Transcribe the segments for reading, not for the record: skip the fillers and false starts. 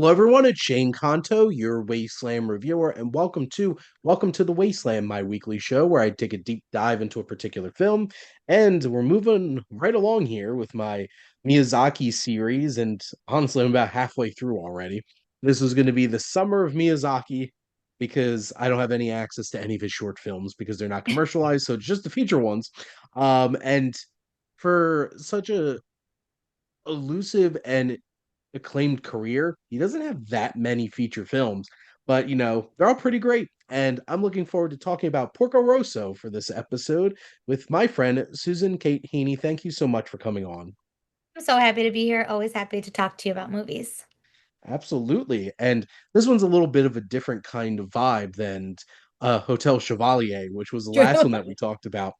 Hello everyone, it's Shane Kanto, your Wasteland reviewer, and welcome to the Wasteland, my weekly show where I take a deep dive into a particular film. And we're moving right along here with my Miyazaki series, and honestly, I'm about halfway through already. This is going to be the summer of Miyazaki because I don't have any access to any of his short films because they're not commercialized, so it's just the feature ones. And for such a elusive and acclaimed career, he doesn't have that many feature films, but they're all pretty great. And I'm looking forward to talking about Porco Rosso for this episode with my friend Susan Kate Heaney. Thank you so much for coming on. I'm so happy to be here. Always happy to talk to you about movies. Absolutely. And this one's a little bit of a different kind of vibe than Hotel Chevalier, which was the True. last one that we talked about.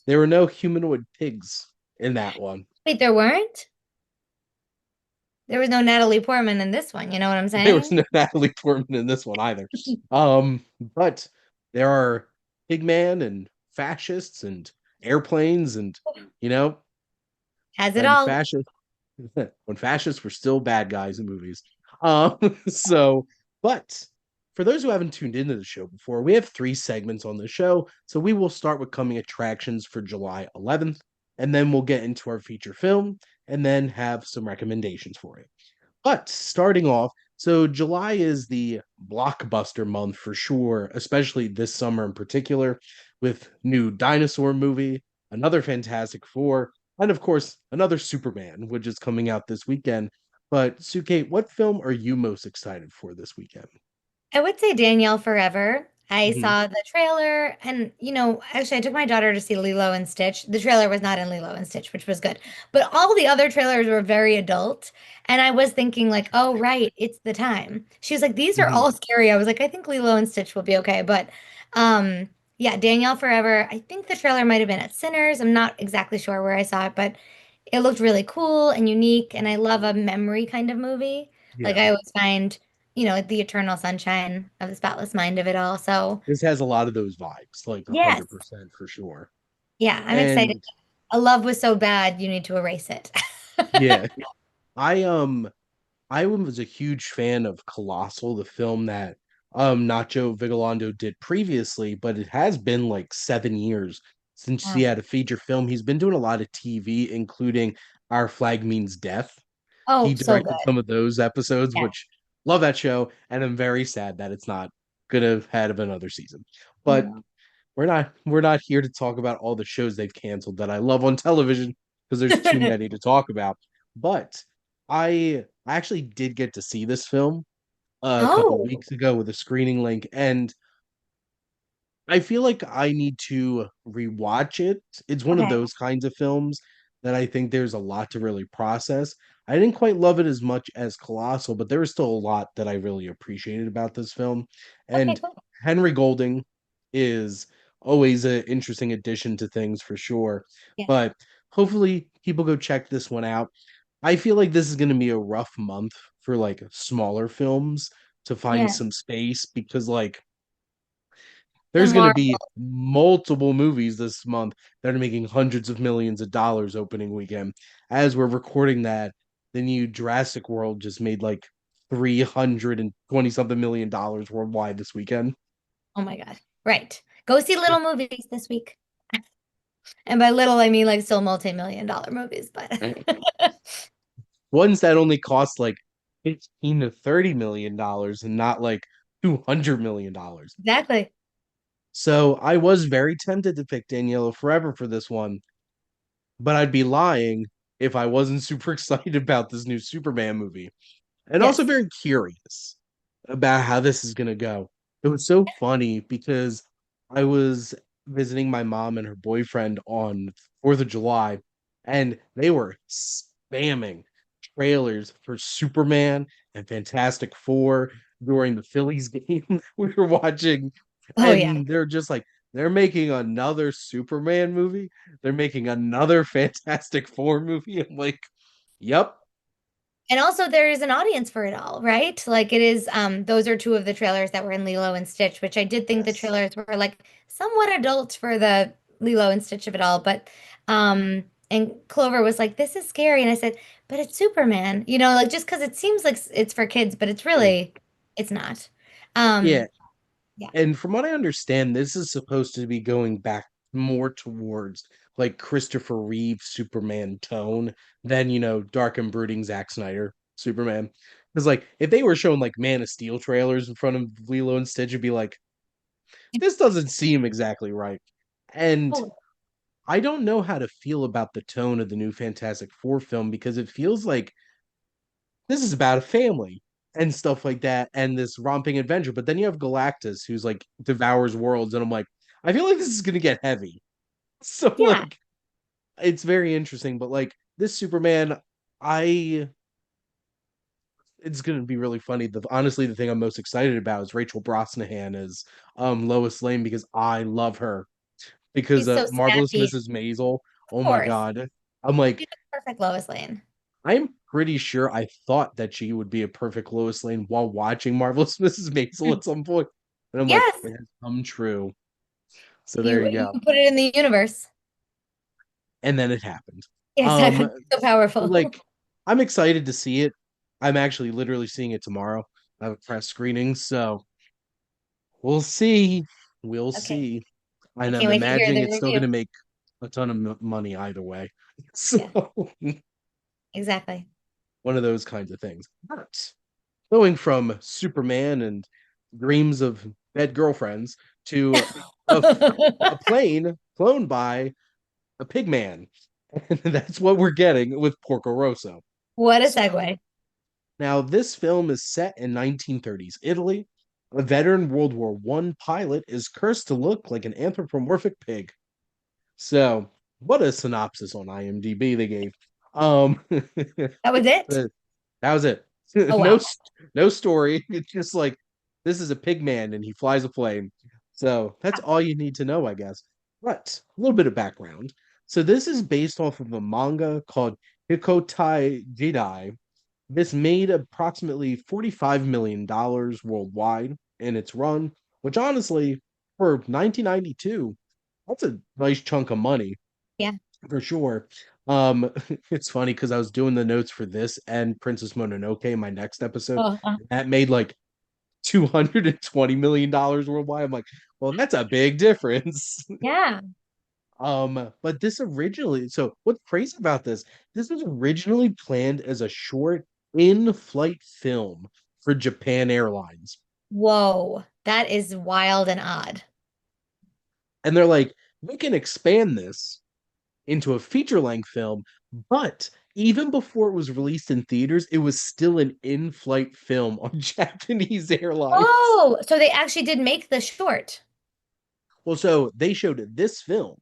There were no humanoid pigs in that one. Wait, there weren't? There was no Natalie Portman in this one. You know what I'm There was saying? no Natalie Portman in this one either. But there are Pigman and fascists and airplanes and you know, Has it and all. fascists when fascists were still bad guys in movies. So but for those who haven't tuned into the show before, we have three segments on the show. So we will start with coming attractions for July 11th, and then we'll get into our feature film and then have some recommendations for it. But starting off, so July is the blockbuster month for sure, especially this summer in particular, with new dinosaur movie, another Fantastic Four, and of course another Superman, which is coming out this weekend. But Suke, what film are you most excited for this weekend? I would say Danielle Forever. I Hmm. saw the trailer and, actually I took my daughter to see Lilo and Stitch. The trailer was not in Lilo and Stitch, which was good. But all the other trailers were very adult. And I was thinking like, oh, right, it's the time. She was like, these are Hmm. all scary. I was like, I think Lilo and Stitch will be okay. But yeah, Danielle Forever. I think the trailer might have been at Sinners. I'm not exactly sure where I saw it, but it looked really cool and unique. And I love a memory kind of movie. Like Yeah, I always find the eternal sunshine of the spotless mind of it all. So, this has a lot of those vibes, like yes. 100% for sure. Yeah, I'm excited. And A love was so bad, you need to erase it. yeah, I I was a huge fan of Colossal, the film that Nacho Vigalondo did previously, but it has been like 7 years since he Wow. had a feature film. He's been doing a lot of TV, including Our Flag Means Death. He Oh, so directed good. some of those episodes, Yeah. which love that show, and I'm very sad that it's not gonna have another season. I But know. we're not here to talk about all the shows they've canceled that I love on television because there's too many to talk about. But I actually did get to see this film a couple Oh, weeks ago with a screening link, and I feel like I need to rewatch it. It's one of okay. those kinds of films that I think there's a lot to really process. I didn't quite love it as much as Colossal, but there was still a lot that I really appreciated about this film. Okay, And cool. Henry Golding is always an interesting addition to things for sure. Yeah. But hopefully people go check this one out. I feel like this is going to be a rough month for like smaller films to find Yeah. some space because like The there's going to Marvel. be multiple movies this month that are making hundreds of millions of dollars opening weekend. As we're recording that, the new Jurassic World just made like 320 something million dollars worldwide this weekend. Oh my God. Right. Go see little movies this week. And by little, I mean like still multi-million dollar movies, but Ones that only cost like 15 to 30 million dollars and not like 200 million dollars. exactly. So I was very tempted to pick Daniela Forever for this one, but I'd be lying if I wasn't super excited about this new Superman movie. And also Yes. very curious about how this is going to go. It was so funny because I was visiting my mom and her boyfriend on 4th of July, and they were spamming trailers for Superman and Fantastic Four during the Phillies game we were watching. Oh yeah. And they're just like, they're making another Superman movie. They're making another Fantastic Four movie. I'm like, yep. And also there is an audience for it all, right? Like it is, those are two of the trailers that were in Lilo and Stitch, which I did think the Yes. trailers were like somewhat adult for the Lilo and Stitch of it all. But And Clover was like, "This is scary." And I said, "But it's Superman." Like just because it seems like it's for kids, but it's not. Yeah, Um, yeah. and from what I understand, this is supposed to be going back more towards like Christopher Reeve Superman tone than, dark and brooding Zack Snyder Superman. Because like if they were showing like Man of Steel trailers in front of Lilo and Stitch, you'd be like, this doesn't seem exactly right. And Oh, I don't know how to feel about the tone of the new Fantastic Four film because it feels like this is about a family and stuff like that and this romping adventure. But then you have Galactus who's like devours worlds, and I'm like, I feel like this is gonna get heavy. So yeah. like it's very interesting, but like this Superman, I it's gonna be really funny. Honestly, the thing I'm most excited about is Rachel Brosnahan as Lois Lane because I love her. Because She's so Marvelous snappy. Mrs. Maisel, Of oh my course. god. I'm like, She's a perfect Lois Lane. I'm pretty sure I thought that she would be a perfect Lois Lane while watching Marvelous Mrs. Maisel at some point. And I'm like, Yes. it has come true. So there You you you go. put it in the universe. And then it happened. Exactly. So powerful. Like I'm excited to see it. I'm actually literally seeing it tomorrow. I have a press screening, so we'll see. We'll Okay. see. I And I'm can't wait to hear imagining the it's still going review. to make a ton of money either way. So Yeah, exactly. one of those kinds of things. But going from Superman and dreams of dead girlfriends to a plane flown by a pig man. And that's what we're getting with Porco Rosso. What a So segue. now this film is set in 1930s Italy. A veteran World War One pilot is cursed to look like an anthropomorphic pig. So what a synopsis on IMDb they gave. Um, That was it? that was it. Oh no, wow. no story. It's just like this is a pig man and he flies a plane. So that's all you need to know, I guess. But a little bit of background. So this is based off of a manga called Hikotai Jidai. This made approximately $45 million worldwide in its run, which honestly, for 1992, that's a nice chunk of money Yeah. for sure. Um, it's funny because I was doing the notes for this and Princess Mononoke, my next episode. Oh, That made like $220 million worldwide. I'm like, well, that's a big difference. yeah. But this originally, so what's crazy about this? This was originally planned as a short in-flight film for Japan Airlines. Whoa. That is wild and odd. And they're like, we can expand this into a feature-length film, but even before it was released in theaters, it was still an in-flight film on Japanese Airlines. Oh, so they actually did make the short. Well, so they showed this film,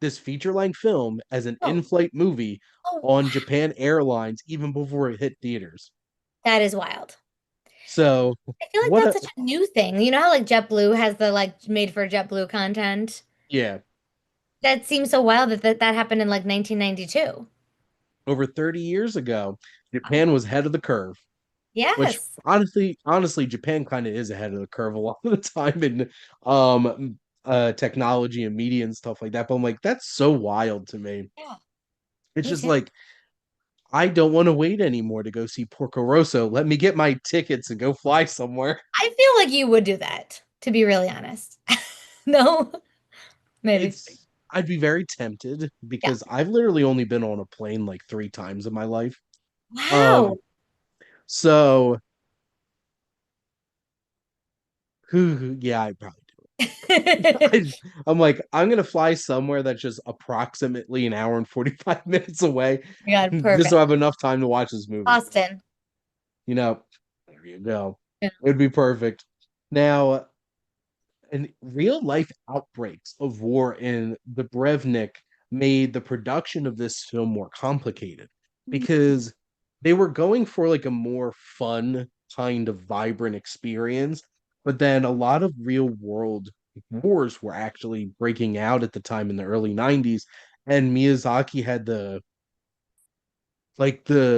this feature-length film, as an Oh, in-flight movie oh, on wow. Japan Airlines even before it hit theaters. That is wild. So I feel like what that's a such a new thing. You know how like JetBlue has the like made for JetBlue content? yeah, That seems so wild that happened in like 1992. over 30 years ago, Japan was ahead of the curve, which Yes. honestly, Japan kind of is ahead of the curve a lot of the time in technology and media and stuff like that. But I'm like, that's so wild to me. Yeah, It's me just too. like I don't want to wait anymore to go see Porco Rosso. Let me get my tickets and go fly somewhere. I feel like you would do that, to be really honest. No, maybe. I'd be very tempted Yeah. because I've literally only been on a plane like 3 times in my life. Wow. Um, so yeah, I probably I, I'm like, I'm gonna fly somewhere that's just approximately an hour and 45 minutes away, My God, just so I perfect. have enough time to watch this movie. Austin. You know, there you go. Yeah. It would be perfect. Now, and real life outbreaks of war in the Brevnik made the production of this film more complicated because they were going for like a more fun kind of vibrant experience, but then a lot of real world wars were actually breaking out at the time in the early 90s, and Miyazaki had the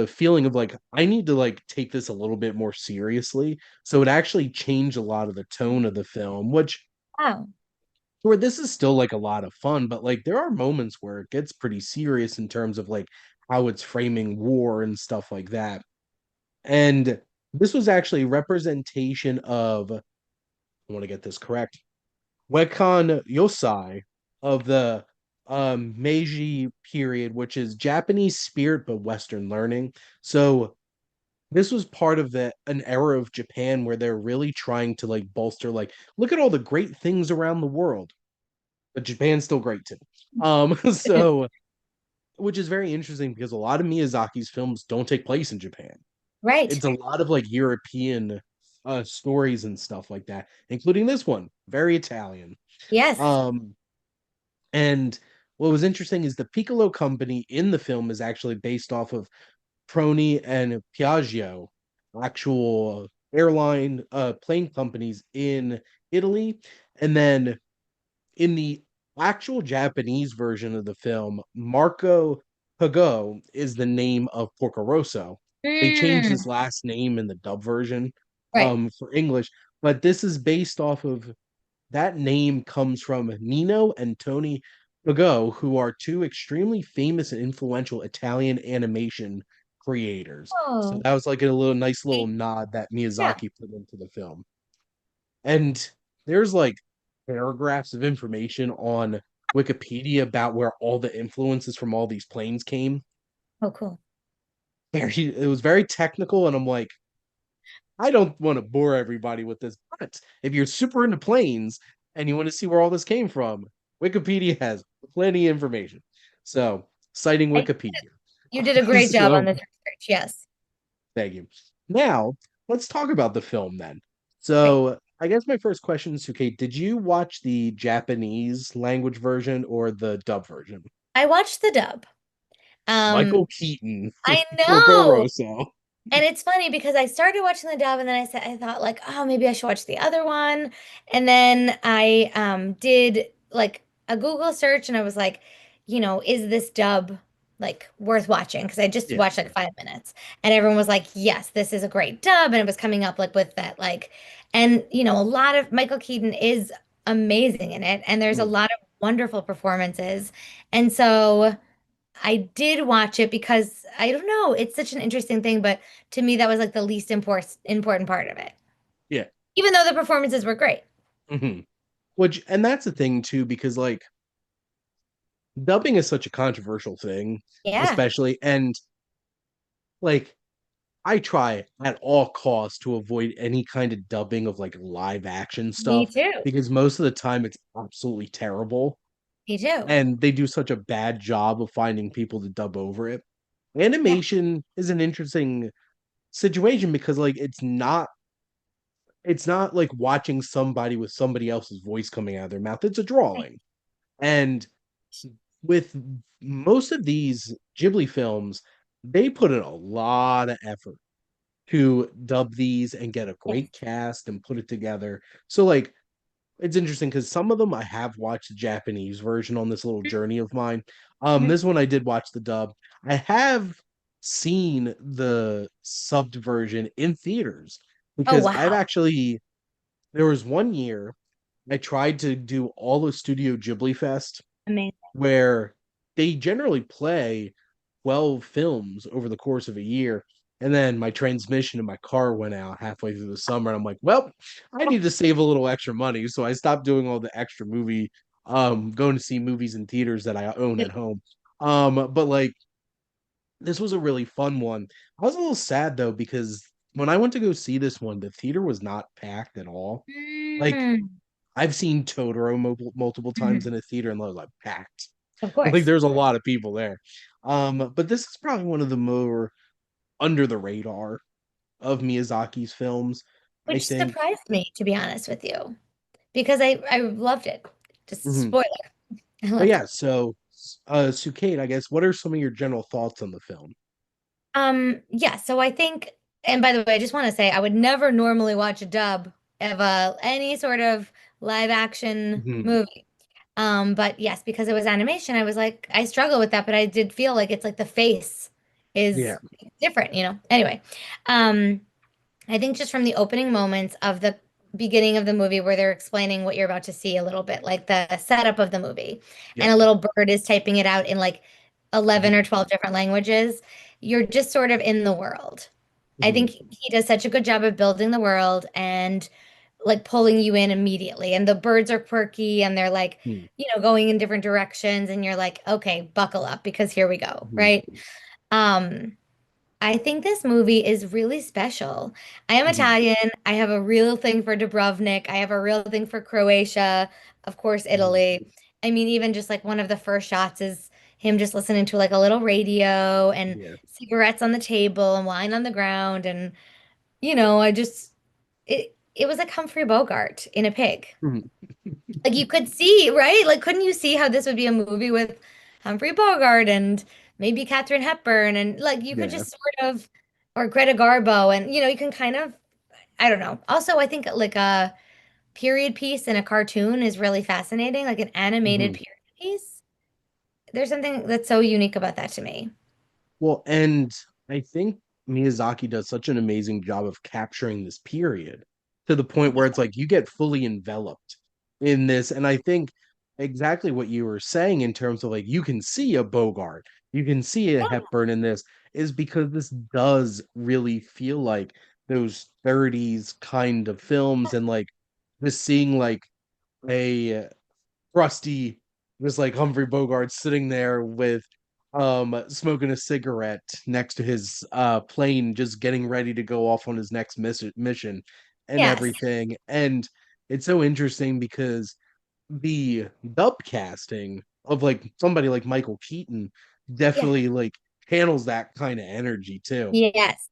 feeling of like I need to like take this a little bit more seriously, so it actually changed a lot of the tone of the film, which Wow. where this is still like a lot of fun, but like there are moments where it gets pretty serious in terms of like how it's framing war and stuff like that. And this was actually representation of, I want to get this correct, Wekon Yosai of the Meiji period, which is Japanese spirit but Western learning. So this was part of an era of Japan where they're really trying to like bolster, like, look at all the great things around the world, but Japan's still great too. So which is very interesting because a lot of Miyazaki's films don't take place in Japan. Right. It's a lot of like European stories and stuff like that, including this one, very Italian. Yes. Um, and what was interesting is the Piccolo company in the film is actually based off of Proni and Piaggio, actual airline plane companies in Italy. And then in the actual Japanese version of the film, Marco Pago is the name of Porco Rosso. They changed his Mm, last name in the dub version right. for English, but this is based off of that name comes from Nino and Tony Pago, who are two extremely famous and influential Italian animation creators. So Oh, that was like a little nice little okay. nod that Yeah. Miyazaki put into the film. And there's like paragraphs of information on Wikipedia about where all the influences from all these planes came. Oh, cool. It was very technical, and I'm like, I don't want to bore everybody with this, but if you're super into planes and you want to see where all this came from, Wikipedia has plenty of information. So, citing I, Wikipedia. you did a great job on So, this research. Yes. thank you. Now, let's talk about the film then. Great. So, I guess my first question is, okay, did you watch the Japanese language version or the dub version? I watched the dub. Um, Michael Keaton, I Porco know. Rosso. And it's funny because I started watching the dub and then I thought like, oh, maybe I should watch the other one. And then I did like a Google search and I was like, is this dub like worth watching? Because I just Yeah. watched like 5 minutes and everyone was like, yes, this is a great dub. And it was coming up like with that like, and a lot of Michael Keaton is amazing in it and there's a Mm. lot of wonderful performances. And so I did watch it because I don't know, it's such an interesting thing, but to me that was like the least important part of it. Yeah. Even though the performances were great. Hmm. Which, and that's the thing too, because like dubbing is such a controversial thing, Yeah, especially, and like I try at all costs to avoid any kind of dubbing of like live action me stuff too. because most of the time it's absolutely terrible Me too. and they do such a bad job of finding people to dub over it. Yeah. Animation is an interesting situation because like it's not like watching somebody with somebody else's voice coming out of their mouth. It's a drawing. And with most of these Ghibli films, they put in a lot of effort to dub these and get a Yes. great cast and put it together. So like it's interesting because some of them I have watched the Japanese version on this little journey of mine. Mhm. This one I did watch the dub. I have seen the subbed version in theaters Oh because I've wow. actually there was one year I tried to do all of Studio Ghibli Fest Amazing. where they generally play 12 films over the course of a year. And then my transmission in my car went out halfway through the summer. And I'm like, well, I need to save a little extra money. So I stopped doing all the extra going to see movies in theaters that I own at home. But like this was a really fun one. I was a little sad though, because when I went to go see this one, the theater was not packed at all. Like Mm, I've seen Totoro multiple times mhm. in a theater and they're like packed. Of Like course. there's a lot of people there. But this is probably one of the more under the radar of Miyazaki's films, I Which think. surprised me, to be honest with you, because I loved it. Just Mhm. spoiler. I But loved yeah, it. so Sucade, I guess, what are some of your general thoughts on the film? Yeah, so I think, and by the way, I just want to say I would never normally watch a dub of any sort of live action Mhm. movie. But yes, because it was animation, I was like, I struggle with that, but I did feel like it's like the face Yeah. is different. Anyway, um, I think just from the opening moments of the beginning of the movie where they're explaining what you're about to see a little bit, like the setup of the movie, and Yep. a little bird is typing it out in like 11 or Mhm. 12 different languages. You're just sort of in the world. I think Mhm. he does such a good job of building the world and like pulling you in immediately. And the birds are quirky and they're like, Mhm. going in different directions, and you're like, okay, buckle up because here we go, Mhm. right? Um, I think this movie is really special. I am Mhm. Italian. I have a real thing for Dubrovnik. I have a real thing for Croatia, of course, Mhm. Italy. I mean, even just like one of the first shots is him just listening to like a little radio and Yeah. cigarettes on the table and wine on the ground. And, I just, it was like Humphrey Bogart in a pig. Mhm. Like you could see, right? Like, couldn't you see how this would be a movie with Humphrey Bogart and maybe Katharine Hepburn and like you could Yeah. just sort of, or Greta Garbo, and you can kind of, I don't know. Also, I think like a period piece in a cartoon is really fascinating, like an animated Mhm. period piece. There's something that's so unique about that to me. Well, and I think Miyazaki does such an amazing job of capturing this period to the point where it's like you get fully enveloped in this. And I think exactly what you were saying in terms of like you can see a Bogart, you can see a Yeah. Hepburn in this, is because this does really feel like those 30s kind of films and like just seeing like a crusty, just like Humphrey Bogart sitting there with smoking a cigarette next to his plane, just getting ready to go off on his next mission and Yes. everything. And it's so interesting because the dub casting of like somebody like Michael Keaton Yeah. definitely like channels that kind of energy too. Yes.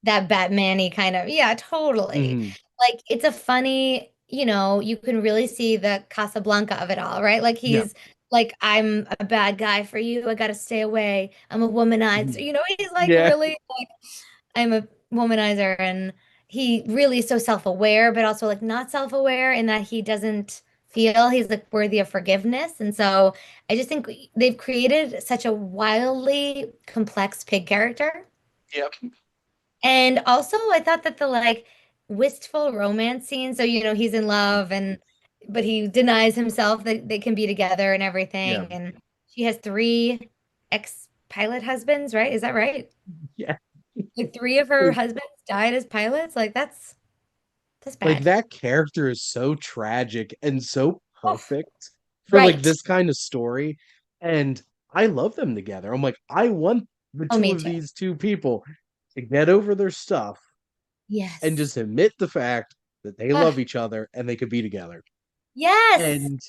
That Batman-y kind of, yeah, totally. Hmm. Like it's a funny, you can really see the Casablanca of it all, right? Like Yeah. he's like, I'm a bad guy for you. I gotta stay away. I'm a womanizer. Mhm. He's like Yeah. really like I'm a womanizer, and he really is so self-aware, but also like not self-aware in that he doesn't feel he's like worthy of forgiveness. And so I just think they've created such a wildly complex pig character. Yep. And also, I thought that the like wistful romance scene, so he's in love and but he denies himself that they can be together and Yeah. everything. And she has three ex-pilot husbands, right? Is that right? Yeah. Like three of her husbands died as pilots. Like that's Like bad. that character is so tragic and so Oh, perfect for like right. this kind of story. And I love them together. I'm like, I want the Oh, two me of too. these two people to get over their stuff and Yes. just admit the fact that they Ah, love each other and they could be together. yes. And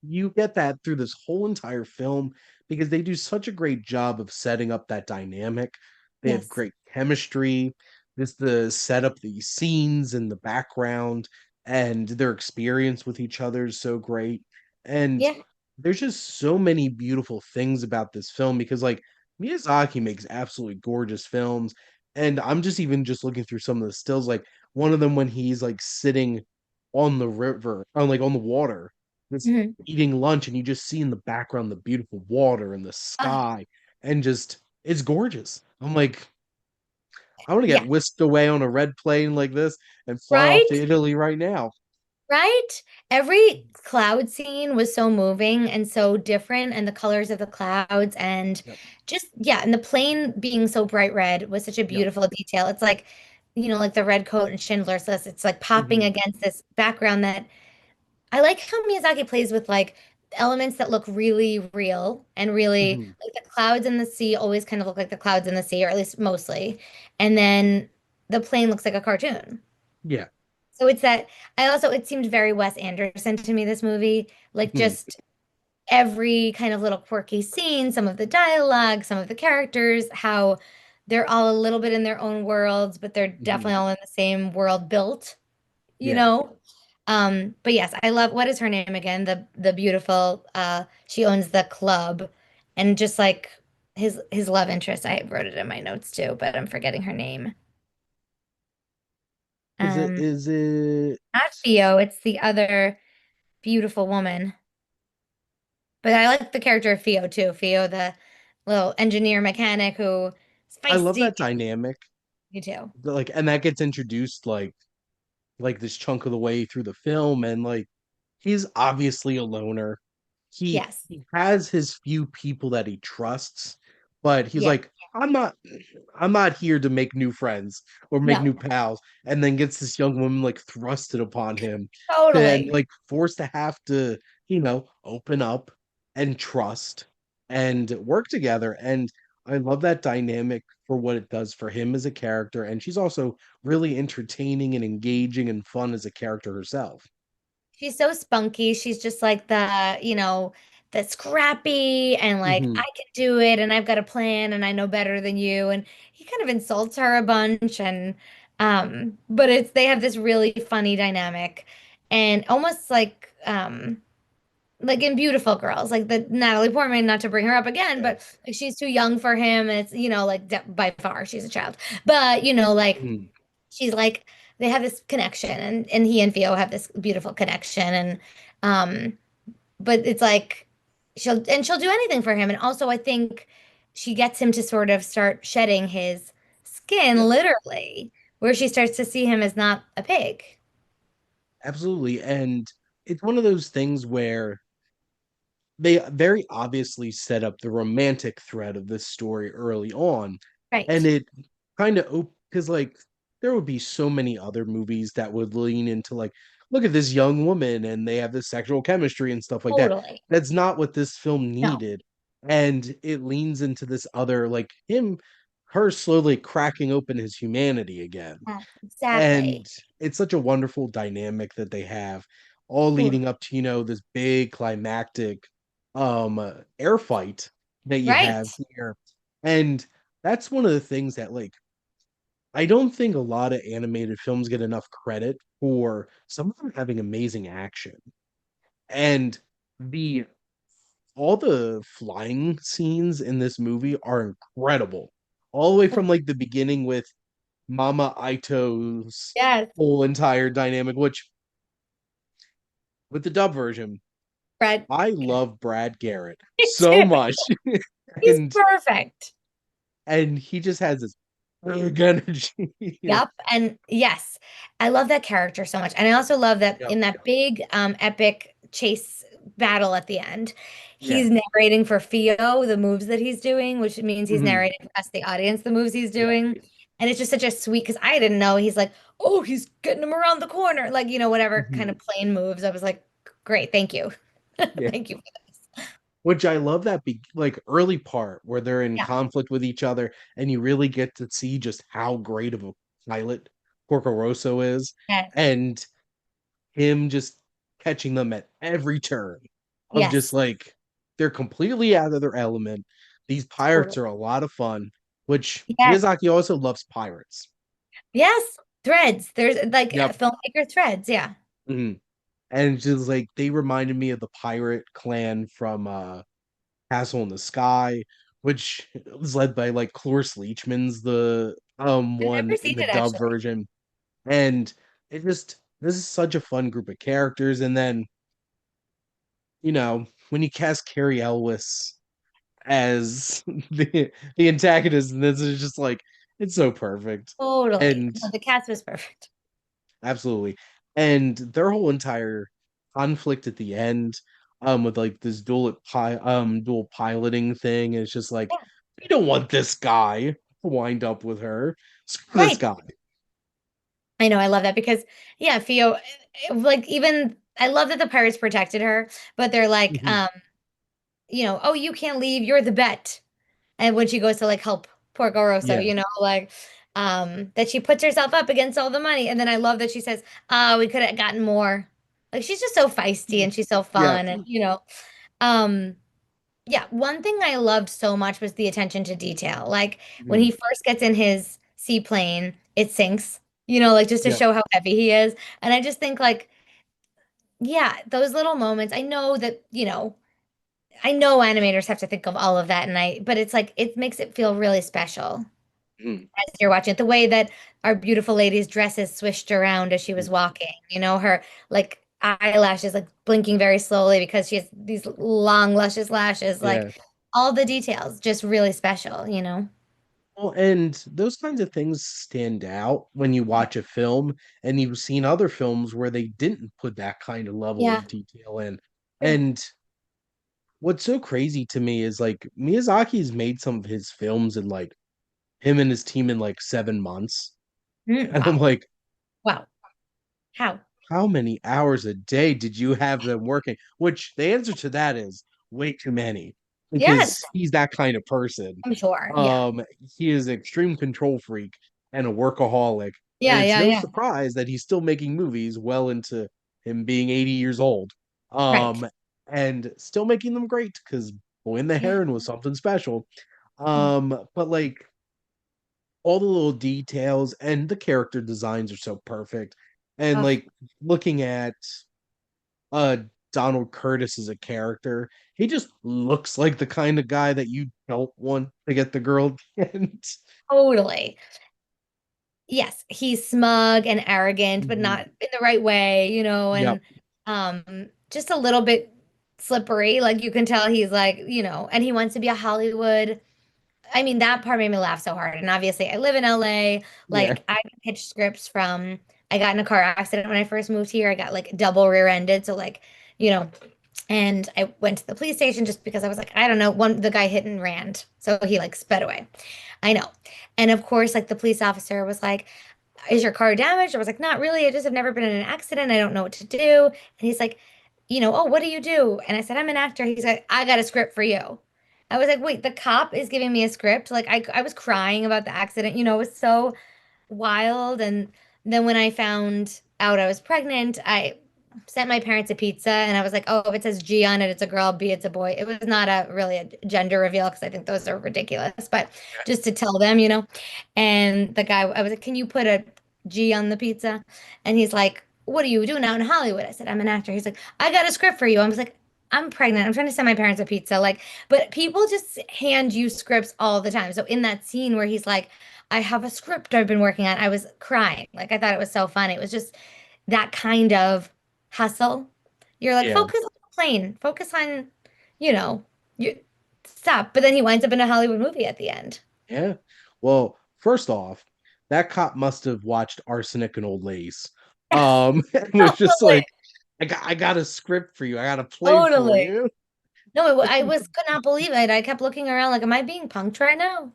you get that through this whole entire film because they do such a great job of setting up that dynamic. They have Yes. great chemistry. This the set up these scenes in the background and their experience with each other is so great. And Yeah. there's just so many beautiful things about this film because like Miyazaki makes absolutely gorgeous films. And I'm just even just looking through some of the stills, like one of them when he's like sitting on the river, on like on the water, just Mhm. eating lunch, and you just see in the background the beautiful water and the Ah, sky, and just it's gorgeous. I'm like, I want to get yeah. whisked away on a red plane like this and fly off to Right? Italy right now. Right? Every cloud scene was so moving and so different, and the colors of the clouds, and Yep. just, yeah, and the plane being so bright red was such a Yep. beautiful detail. It's like, like the red coat and Schindler's List. It's like popping Hmm. against this background that I like how Miyazaki plays with like elements that look really real and really Hmm. like the clouds in the sea always kind of look like the clouds in the sea, or at least mostly. And then the plane looks like a cartoon. Yeah. So it's that it seemed very Wes Anderson to me, this movie. Like Hmm. just every kind of little quirky scene, some of the dialogue, some of the characters, how they're all a little bit in their own worlds, but they're Hmm. definitely all in the same world built, you Yeah. know? But yes, I love, what is her name again? The beautiful she owns the club, and just like his love interest. I wrote it in my notes too, but I'm forgetting her name. Is it? Um, Is it? Not Theo, it's the other beautiful woman. But I like the character of Theo too. Theo, the little engineer mechanic who is I love feisty. that dynamic. You too. Like, and that gets introduced like like this chunk of the way through the film, and like he's obviously a loner. Yes. He has his few people that he trusts, but he's Yeah. like, I'm not here to make new friends or make No, new pals, and then gets this young woman like thrusted upon him and totally. like forced to have to, open up and trust and work together. And I love that dynamic for what it does for him as a character. And she's also really entertaining and engaging and fun as a character herself. She's so spunky. She's just like the scrappy and like I Hmm. can do it and I've got a plan and I know better than you. And he kind of insults her a bunch and but it's they have this really funny dynamic and almost like in Beautiful Girls, like the Natalie Portman, not to bring her up again, Yeah. but like she's too young for him and it's like by far she's a child. But like Mhm. she's like they have this connection and he and Theo have this beautiful connection and um but it's like she'll do anything for him and also I think she gets him to sort of start shedding his skin Yep. literally where she starts to see him as not a pig. Absolutely. And it's one of those things where they very obviously set up the romantic thread of this story early on. And Right. it kind of, because like there would be so many other movies that would lean into like, look at this young woman and they have this sexual chemistry and stuff like that. Totally. That's not what this film No. needed. And it leans into this other, like her slowly cracking open his humanity again. Yes, exactly. And it's such a wonderful dynamic that they have, all Totally. leading up to this big climactic air fight that you Right. have here. And that's one of the things that like I don't think a lot of animated films get enough credit for some of them having amazing action. And the all the flying scenes in this movie are incredible, all the way from like the beginning with Mama Aito's Yes. whole entire dynamic, which with the dub version, Brad. I love Brad Garrett Me so too. much. He's and perfect. he just has this big energy. Yep. And yes, I love that character so much. And I also love that Yep. in that big epic chase battle at the end, Yeah. he's narrating for Theo the moves that he's doing, which means he's Mhm. narrating for us, the audience, the moves he's Yeah. doing. And it's just such a sweet because I didn't know he's like, oh, he's getting him around the corner, like, whatever kind Mhm. of plain moves. I was like, great, thank you. Yeah. Thank you for this. Which I love that like early part where they're in Yeah. conflict with each other and you really get to see just how great of a pilot Porco Rosso is Yes. and him just catching them at every turn of just Yes. like they're completely out of their element. These pirates Totally. are a lot of fun, which Yes. Miyazaki also loves pirates. Yes. Threads. There's like Yep. filmmaker threads. Yeah. Mhm. And just like they reminded me of the pirate clan from Castle in the Sky, which was led by like Cloris Leachman's the I've one never in seen the it dub actually. version. And it just this is such a fun group of characters. And then, when you cast Carrie Elwes as the antagonist, and this is just like it's so perfect. Totally. And No, the cast was perfect. absolutely. And their whole entire conflict at the end, with like this dual piloting thing, is just like Yeah. we don't want this guy to wind up with her. Screw this Right. guy. I know. I love that because yeah, Theo, like even I love that the pirates protected her, but they're like, Mhm. oh, you can't leave. You're the bet. And when she goes to like help Porco Rosso, Yeah. like that she puts herself up against all the money. And then I love that she says, we could have gotten more. Like she's just so feisty and she's so Yeah. fun and um yeah, one thing I loved so much was the attention to detail. Like when Mhm. he first gets in his seaplane, it sinks, like just to Yeah. show how heavy he is. And I just think like, yeah, those little moments. I know that, I know animators have to think of all of that and but it's like it makes it feel really special Mhm. as you're watching it. The way that our beautiful lady's dresses swished around as she was Mhm. walking, her like eyelashes like blinking very slowly because she has these long luscious lashes, like Yeah. all the details, just really special. Well, and those kinds of things stand out when you watch a film and you've seen other films where they didn't put that kind of level Yeah. of detail in. True. And what's so crazy to me is like Miyazaki's made some of his films in like him and his team in like 7 months. And I'm Wow. like, Wow. How? how many hours a day did you have them working? Which the answer to that is way too many Yes, because he's that kind of person. I'm sure. Yeah. Um, he is an extreme control freak and a workaholic, and Yeah, it's yeah, no yeah. surprise that he's still making movies well into him being 80 years old. Right. And still making them great because Boy in the Yeah. Heron was something special. Mm. But like all the little details and the character designs are so perfect. And Oh, like looking at uh Donald Curtis as a character, he just looks like the kind of guy that you don't want to get the girl. And totally. Yes, he's smug and arrogant, but Mhm. not in the right way, Yep. and just a little bit slippery. Like you can tell he's like, and he wants to be a Hollywood. I mean, that part made me laugh so hard. And obviously, I live in LA. Yeah. Like, I pitched scripts from, I got in a car accident when I first moved here. I got like double rear-ended. So, like, you know, and I went to the police station just because I was like, I don't know, the guy hit and ran. So he like sped away. I know. And of course, like the police officer was like, is your car damaged? I was like, not really. I just have never been in an accident. I don't know what to do. And he's like, oh, what do you do? And I said, I'm an actor. He's like, I got a script for you. I was like, wait, the cop is giving me a script. Like I was crying about the accident. It was so wild. And then when I found out I was pregnant, I sent my parents a pizza and I was like, oh, if it says G on it, it's a girl, B, it's a boy. It was not really a gender reveal because I think those are ridiculous, but just to tell them. And the guy, I was like, can you put a G on the pizza? And he's like, what are you doing out in Hollywood? I said, I'm an actor. He's like, I got a script for you. I was like, I'm pregnant. I'm trying to send my parents a pizza. Like, but people just hand you scripts all the time. So in that scene where he's like, I have a script I've been working on, I was crying. Like, I thought it was so funny. It was just that kind of hustle. You're like, Yeah. focus on the plane, focus on, you know, you stop. But then he winds up in a Hollywood movie at the end. Yeah. Well, first off, that cop must have watched Arsenic and Old Lace. And was just Totally. like, I got a script for you. I got a play for Totally. you. No, could not believe it. I kept looking around like, am I being punked right now?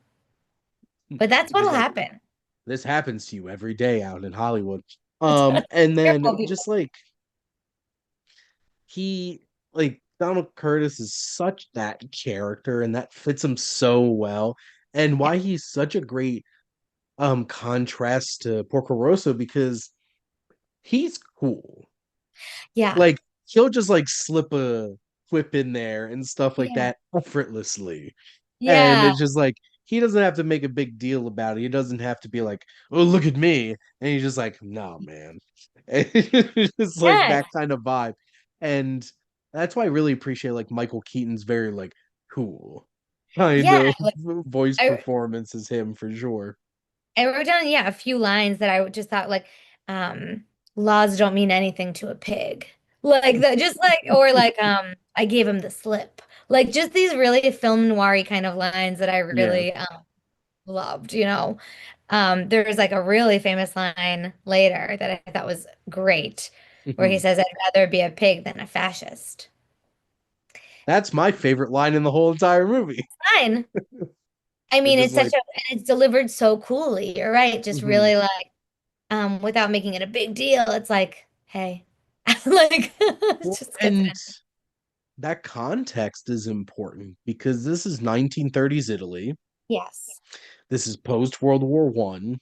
But that's He's what'll like, happen. this happens to you every day out in Hollywood. And Careful, then people. just like he like Donald Curtis is such that character and that fits him so well. And Yeah. why he's such a great contrast to Porco Rosso because he's cool. Yeah. Like he'll just like slip a quip in there and stuff like Yeah. that effortlessly. And Yeah. it's just like he doesn't have to make a big deal about it. He doesn't have to be like, "Oh, look at me," and he's just like, "No, man." It's just like Yes. that kind of vibe, and that's why I really appreciate like Michael Keaton's very like cool kind Yeah. of Like voice I, performance as him for sure. I wrote down, yeah, a few lines that I just thought like, um, laws don't mean anything to a pig. Like that, just like, or like, I gave him the slip. Like just these really film noir kind of lines that I Yeah. really loved. There's like a really famous line later that I thought was great, where he says, I'd rather be a pig than a fascist. That's my favorite line in the whole entire movie. Fine. I It's mean, just like, and it's delivered so coolly. You're right. Just mhm. really like, without making it a big deal. It's like, hey, like, it Well, just gets and in. that context is important because this is 1930s Italy. Yes. This is post World War One,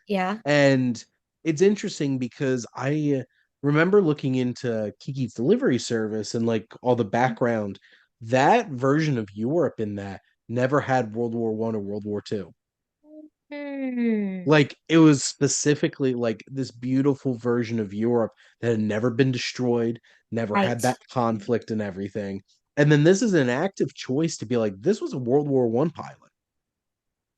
Yeah. and it's interesting because I remember looking into Kiki's Delivery Service and like all the background. That version of Europe in that never had World War One or World War Two. Hmm. Like it was specifically like this beautiful version of Europe that had never been destroyed, never had Right. that conflict and everything. And then this is an active choice to be like, this was a World War One pilot.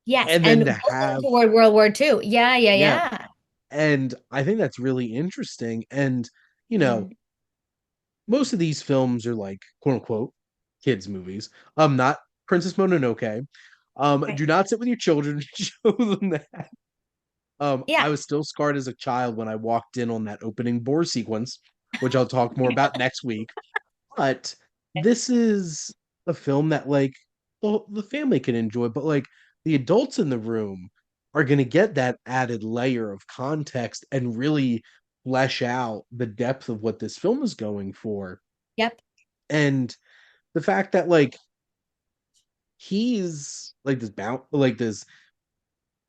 Yes. And And then to going have, toward World War II. Yeah. Yeah. yeah. Yeah. And I think that's really interesting. And, you know, Mm. most of these films are like quote unquote kids movies. Not Princess Mononoke. Okay. Do not sit with your children. Show them that. Yeah. I was still scarred as a child when I walked in on that opening boar sequence, which I'll talk more about next week. But this is a film that like the family can enjoy, but like the adults in the room are going to get that added layer of context and really flesh out the depth of what this film is going for. Yep. And the fact that like he's like this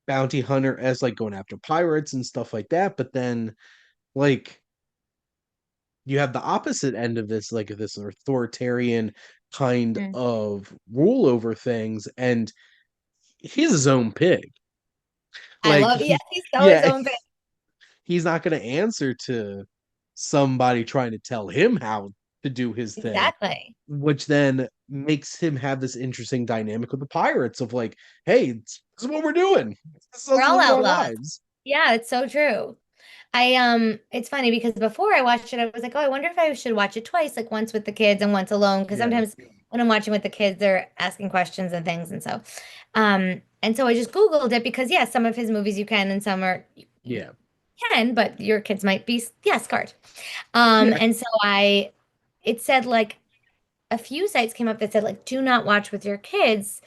bounty hunter as like going after pirates and stuff like that, but then like you have the opposite end of this, like this authoritarian kind Mm. of rule over things, and he's his own pig. I Like, love, yes, he's so his yeah, own thing. he's not going to answer to somebody trying to tell him how to do his thing, Exactly. which then makes him have this interesting dynamic with the pirates of like, hey, this is what we're doing. This is We're us all living our outlaws. lives. Yeah, it's so true. It's funny because before I watched it, I was like, oh, I wonder if I should watch it twice, like once with the kids and once alone. Because Yeah, sometimes when I'm watching with the kids, they're asking questions and things. And so I just Googled it because, yeah, some of his movies you can and some are you yeah, can, but your kids might be, yeah, scarred. yeah, And so it said like a few sites came up that said like, do not watch with your kids.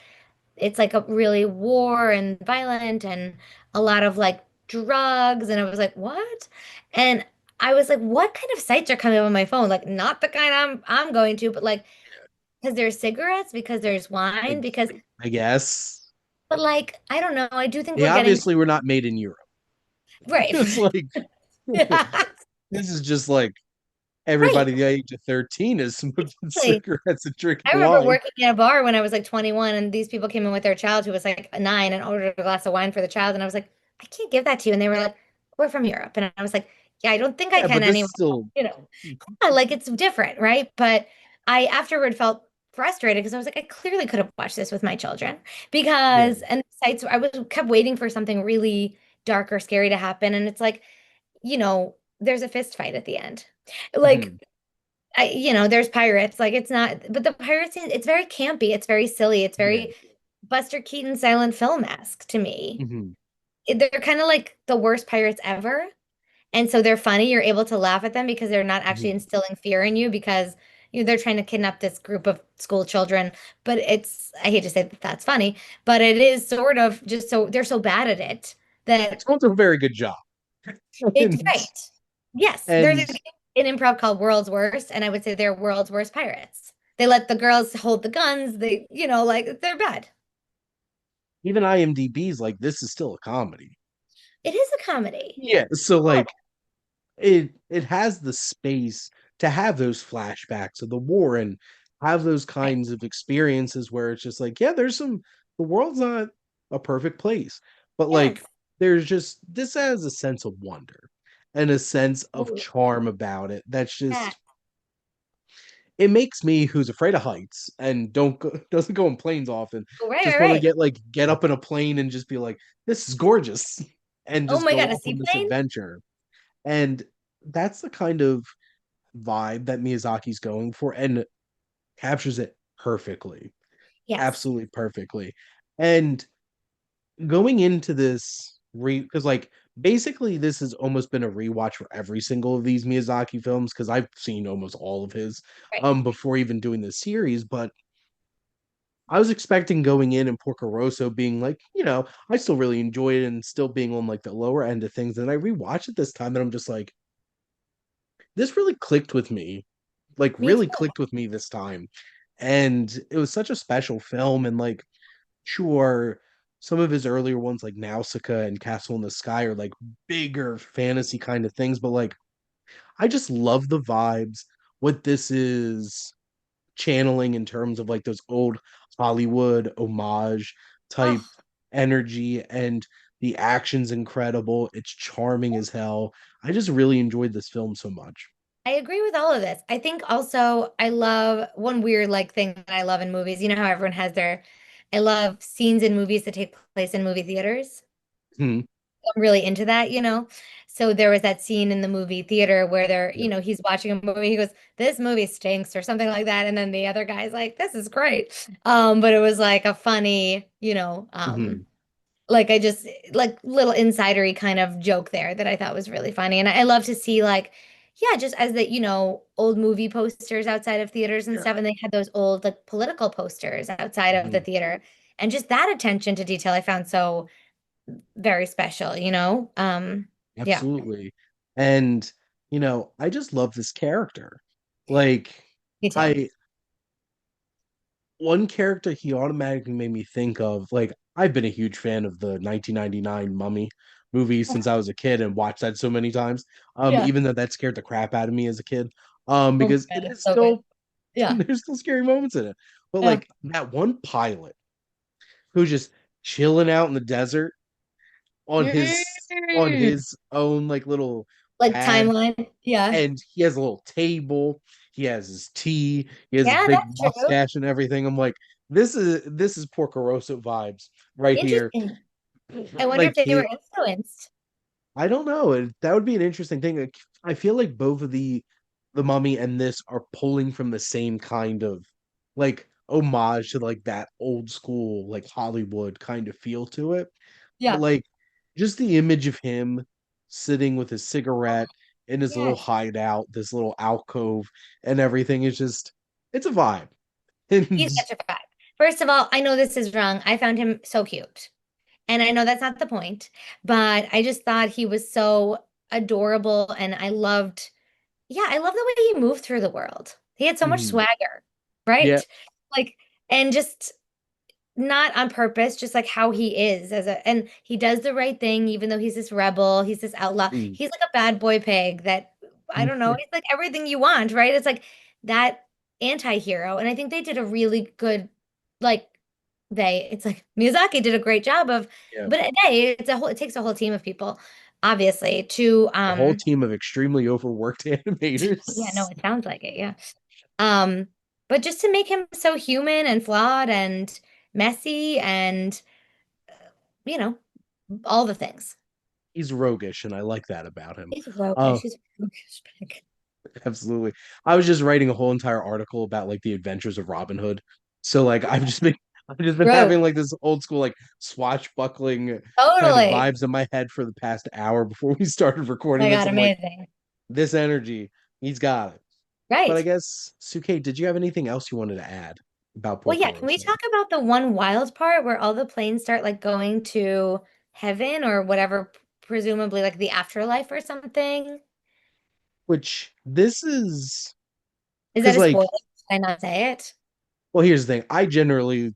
It's like a really war and violent and a lot of like drugs. And I was like, what? And I was like, what kind of sites are coming up on my phone? Like not the kind I'm going to, but like because there's cigarettes, because there's I, wine, because I guess but like I don't know. I do think they we're getting obviously were not made in Europe. right. It's like Yeah, this is just like right. everybody the age of 13 is smoking Exactly. cigarettes and drinking I remember wine. working at a bar when I was like 21, and these people came in with their child who was like 9 and ordered a glass of wine for the child. And I was like, I can't give that to you. And they were like, we're from Europe. And I was like, yeah, I don't think I Yeah, can but this anyway. is still You know, yeah, like it's different, right? But I afterward felt frustrated because I was like, I clearly could have watched this with my children yeah. because, and the sites, I was kept waiting for something really dark or scary to happen. And it's like, there's a fist fight at the end. Like, Mhm. there's pirates. Like it's not, but the pirates, it's very campy. It's very silly. It's Yeah. very Buster Keaton silent film-esque to me. Mhm. They're kind of like the worst pirates ever. And so they're funny. You're able to laugh at them because they're not actually Mhm. instilling fear in you because they're trying to kidnap this group of school children. But I hate to say that that's funny, but it is sort of just so they're so bad at it that It's going to a very good job. it's and right. Yes, there's and an improv called World's Worst, and I would say they're world's worst pirates. They let the girls hold the guns. Like they're bad. even IMDb's like this is still a comedy. It is a comedy. Yeah, so Oh, like it has the space to have those flashbacks of the war and have those right. kinds of experiences where it's just like, yeah, the world's not a perfect place, but like Yes. there's just this has a sense of wonder and a sense of Ooh, charm about it that's yeah. just it makes me who's afraid of heights and doesn't go in planes often Oh, right, just right, want to right. get up in a plane and just be like, this is gorgeous and Oh just my go God, a off on this seaplane? adventure. And that's the kind of vibe that Miyazaki's going for and captures it perfectly, Yes. absolutely perfectly. And going into this because like basically this has almost been a rewatch for every single of these Miyazaki films because I've seen almost all of his Right. before even doing this series, but I was expecting going in and Porco Rosso being like, I still really enjoy it and still being on like the lower end of things. And I rewatched it this time and I'm just like, this really clicked with me, like Me really too. clicked with me this time. And it was such a special film. And like, sure, some of his earlier ones like Nausicaa and Castle in the Sky are like bigger fantasy kind of things, but like I just love the vibes. What this is channeling in terms of like those old Hollywood homage type Oh, energy, and the action's incredible. It's charming as hell. I just really enjoyed this film so much. I agree with all of this. I think also I love one weird like thing that I love in movies. You know how everyone has I love scenes in movies that take place in movie theaters. Hmm. I'm really into that. So there was that scene in the movie theater where Yeah. he's watching a movie. He goes, "This movie stinks," or something like that. And then the other guy's like, "This is great." But it was like a funny, Hmm. like I just like little insidery kind of joke there that I thought was really funny. And I love to see like, yeah, just as the, old movie posters outside of theaters and Yeah. stuff. And they had those old like political posters outside of the Mhm. theater. And just that attention to detail I found so very special, you know? Yeah, Absolutely. And, I just love this character. Like, me too. I, one character he automatically made me think of, like, I've been a huge fan of the 1999 Mummy movie since I was a kid and watched that so many times. Yeah. Even though that scared the crap out of me as a kid. Oh my Because God, it it's is so good. still, Yeah. there's still scary moments in it. But Yeah. like that one pilot who's just chilling out in the desert on Mm-mm. his own like little Like pad, timeline. Yeah. and he has a little table, he has his tea, he has his Yeah, big that's true. mustache and everything. I'm like, this is Porco Rosso vibes right here. Interesting. I wonder Like if they he, were influenced. I don't know. That would be an interesting thing. Like, I feel like both of the Mummy and this are pulling from the same kind of like homage to like that old school like Hollywood kind of feel to it. But Yeah. like just the image of him sitting with his cigarette in his little Yes. hideout, this little alcove and everything is just it's a vibe. And He's such a fact. First of all, I know this is wrong. I found him so cute. And I know that's not the point, but I just thought he was so adorable and I love the way he moved through the world. He had so much mhm, swagger, yeah. right? Like, and just not on purpose, just like how he is and he does the right thing, even though he's this rebel, he's this outlaw. Mm. He's like a bad boy pig that I don't know, he's like everything you want, right? It's like that anti-hero. And I think they did a really good, like it's like Miyazaki did a great job of, Yeah. but it takes a whole team of people, obviously, to A whole team of extremely overworked yeah, no, animators. it sounds like it, yeah. Um, but just to make him so human and flawed and messy and you know, all the things. He's roguish, and I like that about him. He's roguish. Uh, He's a roguish pig. Absolutely. I was just writing a whole entire article about like the adventures of Robin Hood. So like I've just been Rogue. having like this old school like swashbuckling kind of Totally. vibes in my head for the past hour before we started Oh recording my this. God, I'm like, amazing. this energy, he's got it. But I Right. guess Suke, did you have anything else you wanted to add about Well, Porco yeah, can we Rosso? talk about the one wild part where all the planes start like going to heaven or whatever, presumably like the afterlife or something? Which this is Is that because a like, spoiler? Can I not say it? well, here's the thing. I generally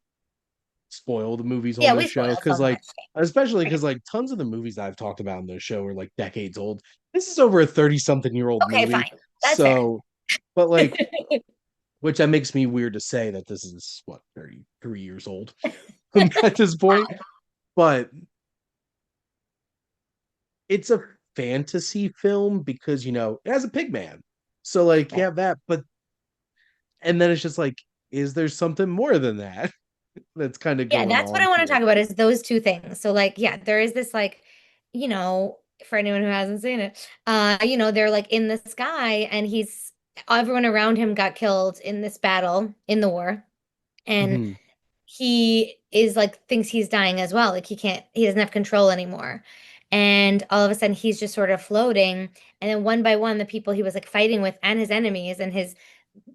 spoil the movies on Yeah, this we show spoil so because like much. especially Right. because like tons of the movies I've talked about in this show are like decades old. This is over a 30 something year old Okay, movie. fine. That's fair. So but like which that makes me weird to say that this is what 33 years old at this point. But it's a fantasy film because it has a pig man. So like you Right. have that, but and then it's just like, is there something more than that that's kind of Yeah, going that's what on I want to here? talk about is those two things. So like, yeah, there is this like, for anyone who hasn't seen it, they're like in the sky and everyone around him got killed in this battle in the war. And Hmm. he is like thinks he's dying as well. Like he doesn't have control anymore. And all of a sudden he's just sort of floating. And then one by one, the people he was like fighting with and his enemies and his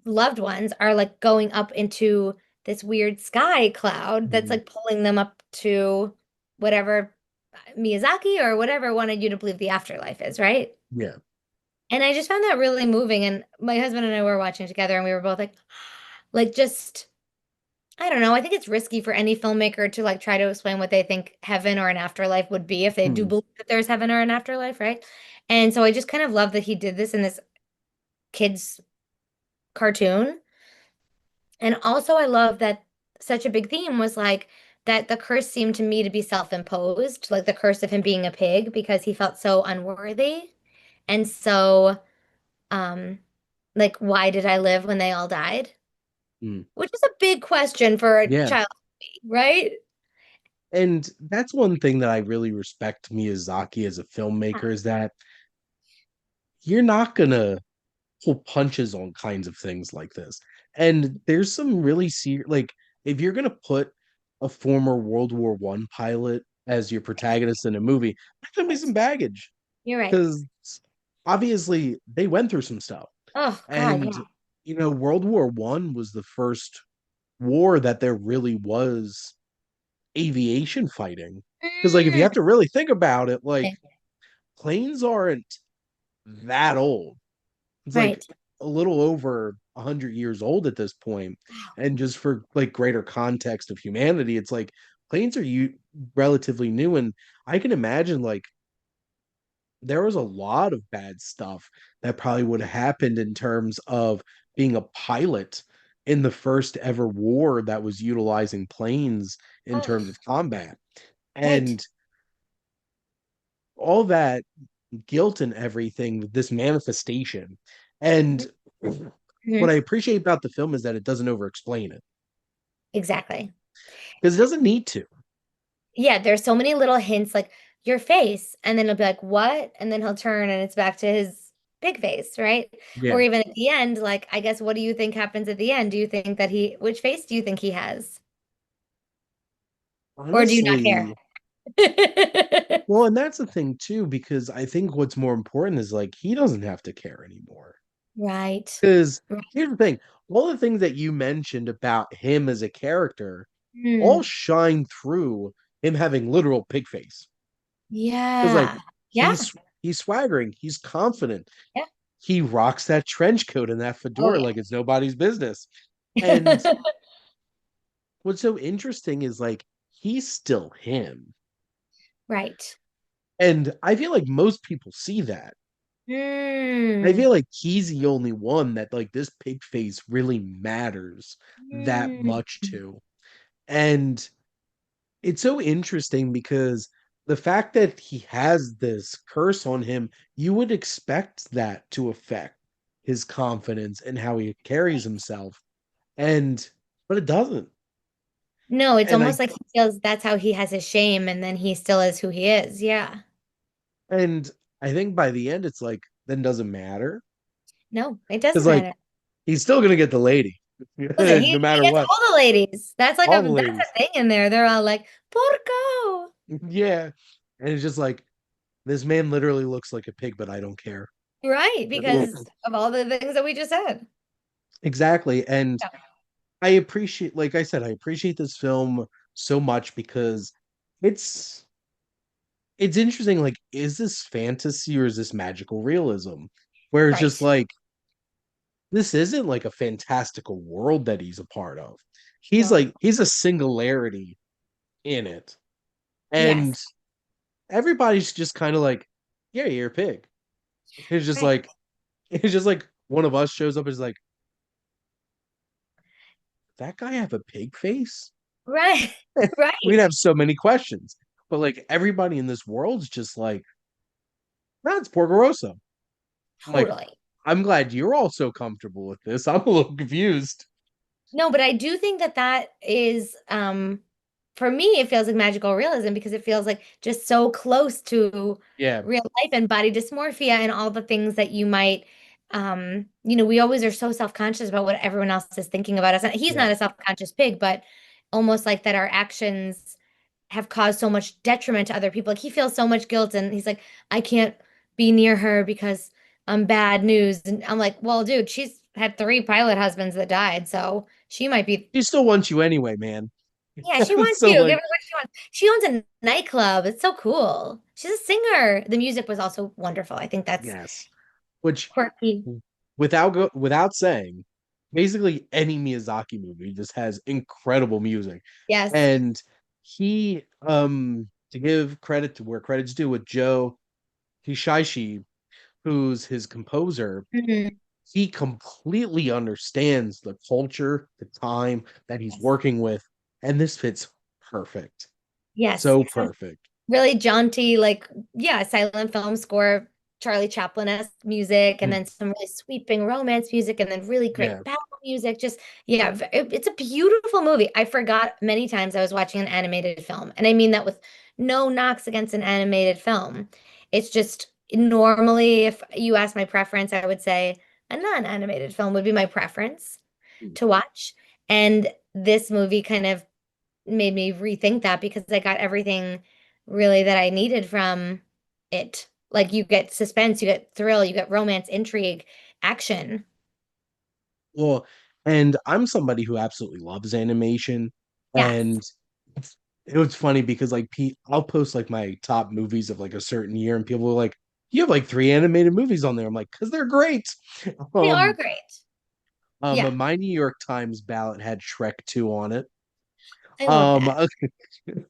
loved ones are like going up into this weird sky cloud that's Hmm. like pulling them up to whatever Miyazaki or whatever wanted you to believe the afterlife is, right? Yeah. And I just found that really moving. And my husband and I were watching together and we were both like just I don't know. I think it's risky for any filmmaker to like try to explain what they think heaven or an afterlife would be if they do Hmm. believe that there's heaven or an afterlife, right? And so I just kind of love that he did this in this kids cartoon. And also I love that such a big theme was like that the curse seemed to me to be self-imposed, like the curse of him being a pig because he felt so unworthy. And so um like why did I live when they all died? Hmm. Which is a big question for a Yeah. child, right? And that's one thing that I really respect Miyazaki as a Yeah. filmmaker is that, you're not gonna pull punches on kinds of things like this. And there's some really serious, like, if you're gonna put a former World War One pilot as your protagonist in a movie, there's gonna be Right. some baggage You're right. because obviously they went through some stuff. Oh God, And yeah. World War One was the first war that there really was aviation fighting. Because like if you Mm, have to really think about it, like planes aren't that old. It's like right. a little over 100 years old at this point. Wow. And just for like greater context of humanity, it's like planes are relatively new. And I can imagine like there was a lot of bad stuff that probably would have happened in terms of being a pilot in the first ever war that was utilizing planes in Oh, terms of combat. right. And all that guilt and everything, this manifestation. And what Mhm. I appreciate about the film is that it doesn't over explain it Exactly. because it doesn't need to. Yeah, there's so many little hints like your face, and then he'll be like, "What?" And then he'll turn and it's back to his big face, right? Or Yeah. even at the end, like, I guess what do you think happens at the end? Do you think that which face do you think he has? Or do you not care? Honestly, well, and that's the thing too, because I think what's more important is like he doesn't have to care anymore. Right. Because Right. here's the thing, all the things that you mentioned about him as a character all Hmm. shine through him having literal pig face. Because like Yeah. Yeah. he's swaggering, he's confident, Yeah. he rocks that trench coat and that Oh fedora yeah. like it's nobody's business. And what's so interesting is like he's still him. Right. And I feel like most people see that. I Hmm. feel like he's the only one that like this pig face really matters that Hmm. much to. And it's so interesting because the fact that he has this curse on him, you would expect that to affect his confidence and how he carries himself. And but it doesn't. No, it's And almost like he feels that's how he has his shame, and then he still is who he is. Yeah. and I think by the end it's like then doesn't matter. No, it Because doesn't like matter. he's still gonna get the lady. Listen, No he matter gets what. all the ladies. All the That's ladies. a thing in there. They're all like, Porco. Yeah. And it's just like this man literally looks like a pig, but I don't care. Right, because of all the things that we just said. Exactly. And Yeah. I appreciate, like I said, I appreciate this film so much because it's it's interesting. Like, is this fantasy or is this magical realism? Where it's just Right. like this isn't like a fantastical world that he's a part of. He's No. like he's a singularity in it, and Yes. everybody's just kind of like, yeah, you're a pig. It's just Right. like it's just like one of us shows up and is like, that guy have a pig face? Right. We'd Right. have so many questions. But like everybody in this world's just like, that's Porco Rosso. I'm like, Totally. I'm glad you're all so comfortable with this. I'm a little confused. No, but I do think that that is, for me, it feels like magical realism because it feels like just so close to Yeah, real life and body dysmorphia and all the things that you might, we always are so self-conscious about what everyone else is thinking about us. And he's yeah. not a self-conscious pig, but almost like that our actions have caused so much detriment to other people. Like he feels so much guilt and he's like, I can't be near her because I'm bad news. And I'm like, well, dude, she's had three pilot husbands that died, so she might be. She still wants you anyway, man. Yeah, she wants So you. Give her like, what she wants. She owns a nightclub. It's so cool. She's a singer. The music was also wonderful. I think that's yes. Which quirky. without saying, basically any Miyazaki movie just has incredible music. Yes. And he to give credit to where credit's due with Joe Hisaishi, who's his composer, Mhm. he completely understands the culture, the time that he's Yes. working with, and this fits perfect. Yes. So perfect. Really jaunty, like, yeah, silent film score, Charlie Chaplin-esque music, and Mm, then some really sweeping romance music, and then really yeah. great battle music. Just, yeah, it's a beautiful movie. I forgot many times I was watching an animated film, and I mean that with no knocks against an animated film. It's just, Normally, if you ask my preference, I would say a non-animated film would be my preference to watch. And this movie kind of made me rethink that because I got everything really that I needed from it. Like you get suspense, you get thrill, you get romance, intrigue, action. Well, and I'm somebody who absolutely loves animation, Yes. and it was funny because like I'll post like my top movies of like a certain year, and people are like, "You have like three animated movies on there." I'm like, "Because they're great." They are Um, great. Yeah. my New York Times ballot had Shrek 2 on it. I love Um, that.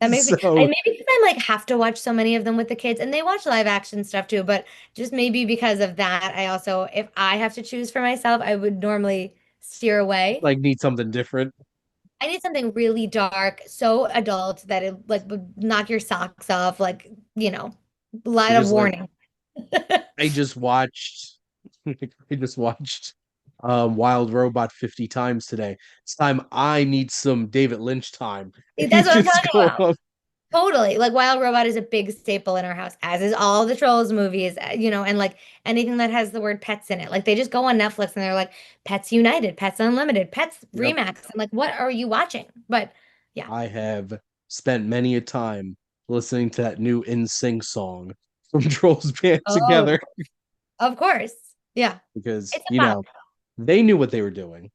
That makes me, I so maybe because I like have to watch so many of them with the kids and they watch live action stuff too, but just maybe because of that, I also, if I have to choose for myself, I would normally steer away. like need something different I need something really dark, so adult that it like would knock your socks off, like, a lot of because like warning. I just watched I just watched Wild Robot 50 times today. It's time I need some David Lynch time. That's what I'm Just talking go about. on. Totally. Like Wild Robot is a big staple in our house, as is all the Trolls movies, and like anything that has the word pets in it. Like they just go on Netflix and they're like Pets United, Pets Unlimited, Pets Yep. Remax. I'm like, what are you watching? But yeah. I have spent many a time listening to that new NSYNC song from Trolls Band Oh, Together of course. Yeah. because, It's a bop. they knew what they were doing.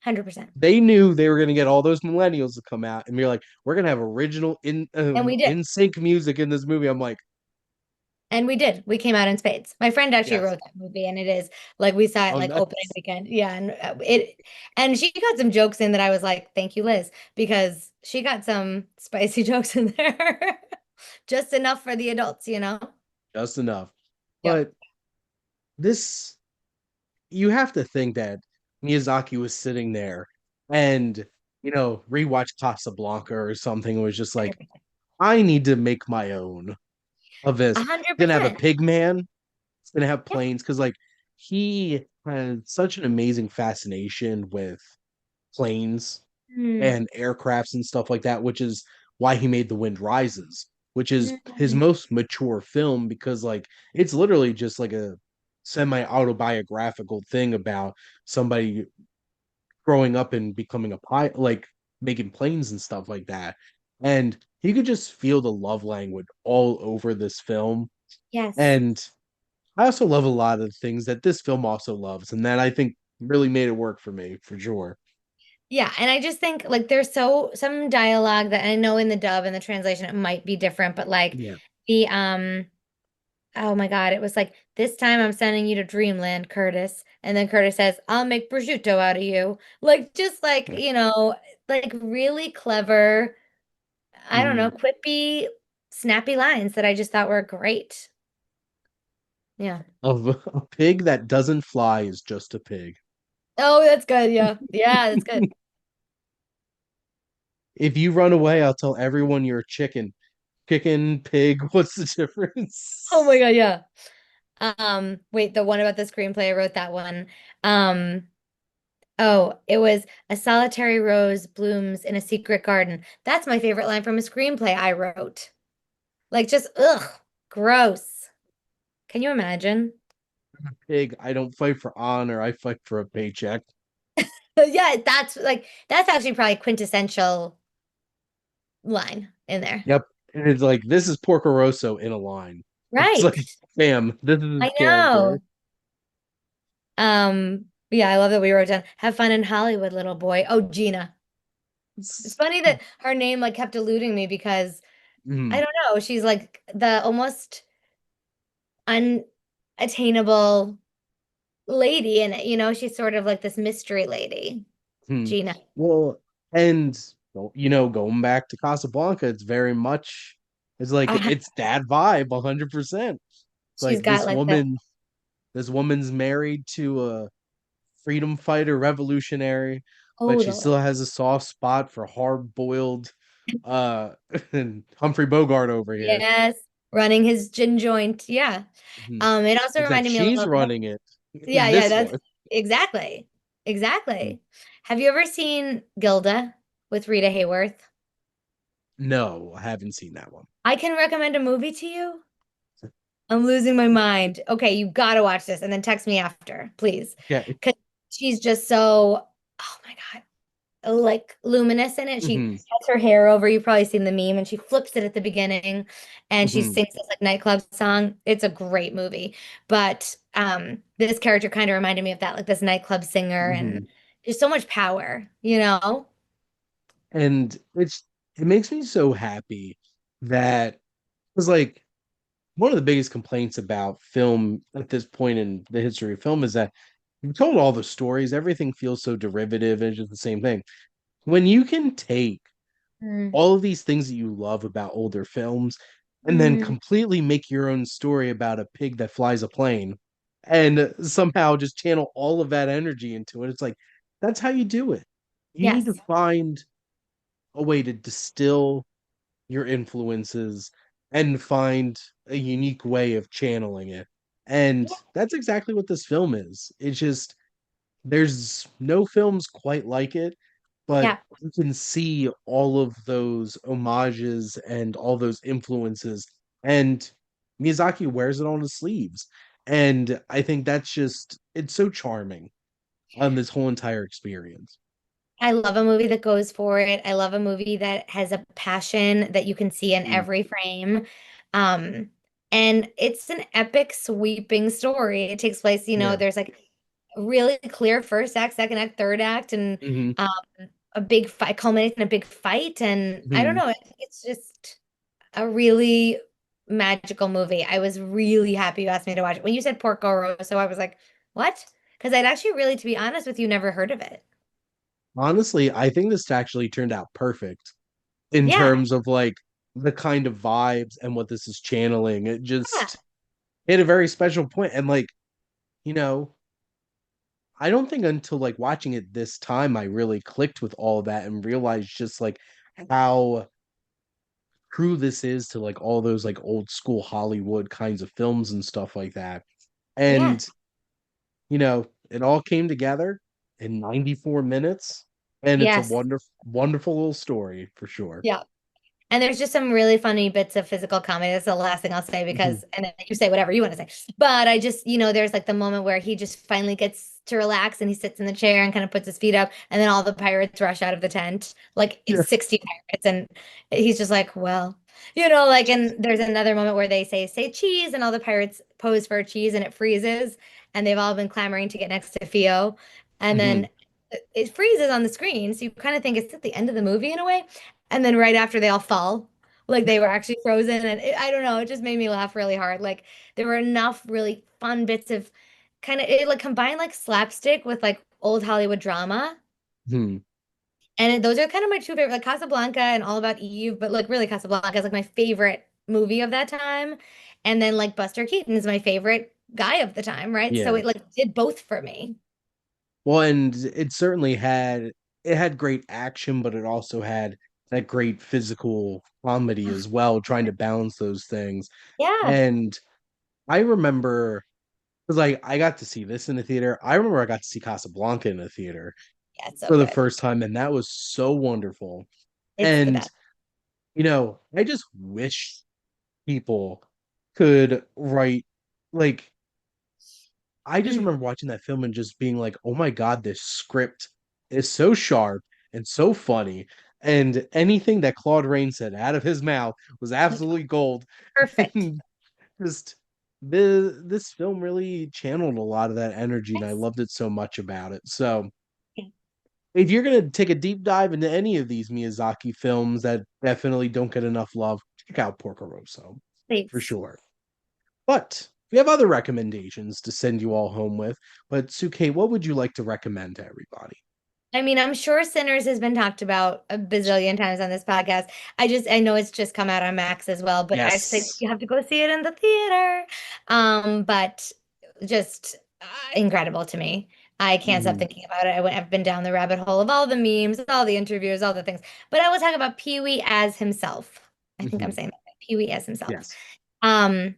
100%. They knew they were going to get all those millennials to come out and be like, we're going to have original And we did. in sync music in this movie. I'm like, And we did. We came out in spades. My friend actually yes. wrote that movie, and it is like we saw it Oh, like opening nice. weekend. Yeah, and she got some jokes in that I was like, "Thank you, Liz," because she got some spicy jokes in there, just enough for the adults. Just enough. Yep. But this, you have to think that Miyazaki was sitting there and, rewatch Casablanca or something. It was just like, I need to make my own of this. A It's hundred gonna have a percent. pig man. It's gonna have Yeah. planes because like he had such an amazing fascination with planes Hmm. and aircrafts and stuff like that, which is why he made The Wind Rises, which is his Hmm. most mature film because like it's literally just like a semi-autobiographical thing about somebody growing up and becoming a pilot, like making planes and stuff like that. And you could just feel the love language all over this film. Yes. And I also love a lot of the things that this film also loves, and that I think really made it work for me for sure. Yeah, and I just think like there's some dialogue that I know in the dub and the translation it might be different, but like Yeah. the oh my God, it was like, this time I'm sending you to Dreamland, Curtis. And then Curtis says, I'll make prosciutto out of you. Like, just like really clever, I don't know, Mhm. quippy, snappy lines that I just thought were great. Yeah. A pig that doesn't fly is just a pig. Oh, that's good. Yeah. Yeah, that's good. If you run away, I'll tell everyone you're a chicken. Chicken, pig, what's the Oh my difference? God, yeah. Wait, the one about the screenplay, I wrote that one. Um, oh, it was a solitary rose blooms in a secret garden. That's my favorite line from a screenplay I wrote. Like just ugh, gross. Can you imagine? Pig, I don't fight for honor, I fight for a paycheck. But yeah, that's actually probably quintessential line in there. Yep. And it's like this is Porco Rosso in a line. It's Right. like, bam, this is his I character. know. Yeah, I love that we wrote down have fun in Hollywood, little boy. Oh, Gina. It's It's- funny that her name like kept eluding me because I mhm, don't know, she's like the almost unattainable lady and she's sort of like this mystery lady, mhm. Gina. Well, and going back to Casablanca, it's very much it's like Uh, it's that vibe 100%. It's she's like got like the this woman's married to a freedom fighter revolutionary, but she totally. still has a soft spot for hard-boiled uh and Humphrey Bogart over here. Yes, running his gin joint. Yeah. Mhm. It also Except reminded me a she's little bit of, running it yeah, in yeah, this that's one. exactly. Mhm. Exactly. Have you ever seen Gilda with Rita Hayworth? No, I haven't seen that one. I can recommend a movie to you. I'm losing my mind. Okay, you gotta watch this and then text me after, please. Yeah. Because she's just so, oh my God, like luminous in it. She Hmm. has her hair over. You've probably seen the meme, and she flips it at the beginning and she Hmm. sings this like nightclub song. It's a great movie. But this character kind of reminded me of that, like this nightclub singer, and Hmm. there's so much power, you know? And it makes me so happy that because like one of the biggest complaints about film at this point in the history of film is that you've told all the stories, everything feels so derivative and it's just the same thing. When you can take Mm. all of these things that you love about older films and then Mm. completely make your own story about a pig that flies a plane and somehow just channel all of that energy into it, it's like that's how you do it. You need to Yes. find a way to distill your influences and find a unique way of channeling it. And Yeah. that's exactly what this film is. It's just there's no films quite like it, but Yeah. you can see all of those homages and all those influences, and Miyazaki wears it on his sleeves. And I think that's just it's so charming on this whole entire experience. I love a movie that goes for it. I love a movie that has a passion that you can see in Mm, every frame. Um, and it's an epic, sweeping story. It takes place, yeah. there's like a really clear first act, second act, third act, and Hmm. um, a big fight, culminates in a big fight. And I don't Hmm. know, I think it's just a really magical movie. I was really happy you asked me to watch it. When you said Porco Rosso, I was like, what? Because I'd actually really, to be honest with you, never heard of it. Honestly, I think this actually turned out perfect in Yeah. terms of like the kind of vibes and what this is channeling. It Yeah. just hit a very special point. And like, you know, I don't think until like watching it this time I really clicked with all of that and realized just like how true this is to like all those like old school Hollywood kinds of films and stuff like that. Yeah. And it all came together in 94 minutes and it's a Yes. wonderful little story for sure. Yeah. And there's just some really funny bits of physical comedy. That's the last thing I'll say Mhm. because, and then you say whatever you want to say. But I just, there's like the moment where he just finally gets to relax and he sits in the chair and kind of puts his feet up, and then all the pirates rush out of the tent, like Yeah. 60 pirates. And he's just like, well, like, and there's another moment where they say cheese, and all the pirates pose for a cheese and it freezes, and they've all been clamoring to get next to Theo. And Mhm. then it freezes on the screen. So you kind of think it's at the end of the movie in a way. And then right after they all fall, like they were actually frozen. And I don't know, it just made me laugh really hard. Like there were enough really fun bits of kind of it like combined like slapstick with like old Hollywood drama. Mhm. And those are kind of my two favorite, like Casablanca and All About Eve, but like really Casablanca is like my favorite movie of that time. And then like Buster Keaton is my favorite guy of the time, right? So Yeah. it like did both for me. Well, and it had great action, but it also had that great physical comedy as well, trying to balance those things. Yeah. And I remember because like I got to see this in the theater. I remember I got to see Casablanca in the theater Yeah, it's so for the good. first time, and that was so wonderful. It's the And best. I just wish people could write like I just remember watching that film and just being like, "Oh my God, this script is so sharp and so funny." And anything that Claude Rain said out of his mouth was absolutely gold. Perfect. And just this film really channeled a lot of that energy, and I Yes. loved it so much about it. So, if you're gonna take a deep dive into any of these Miyazaki films that definitely don't get enough love, check out Porco Rosso for Thanks. sure. But we have other recommendations to send you all home with. But Suke, what would you like to recommend to everybody? I mean, I'm sure Sinners has been talked about a bazillion times on this podcast. I know it's just come out on Max as well, but I say Yes. you have to go see it in the theater. But just incredible to me. I can't stop Mhm. thinking about it. I've been down the rabbit hole of all the memes, all the interviews, all the things. But I will talk about Pee-wee as himself. I think I'm Mhm. saying that. Right. Pee-wee as himself. Yes. Um,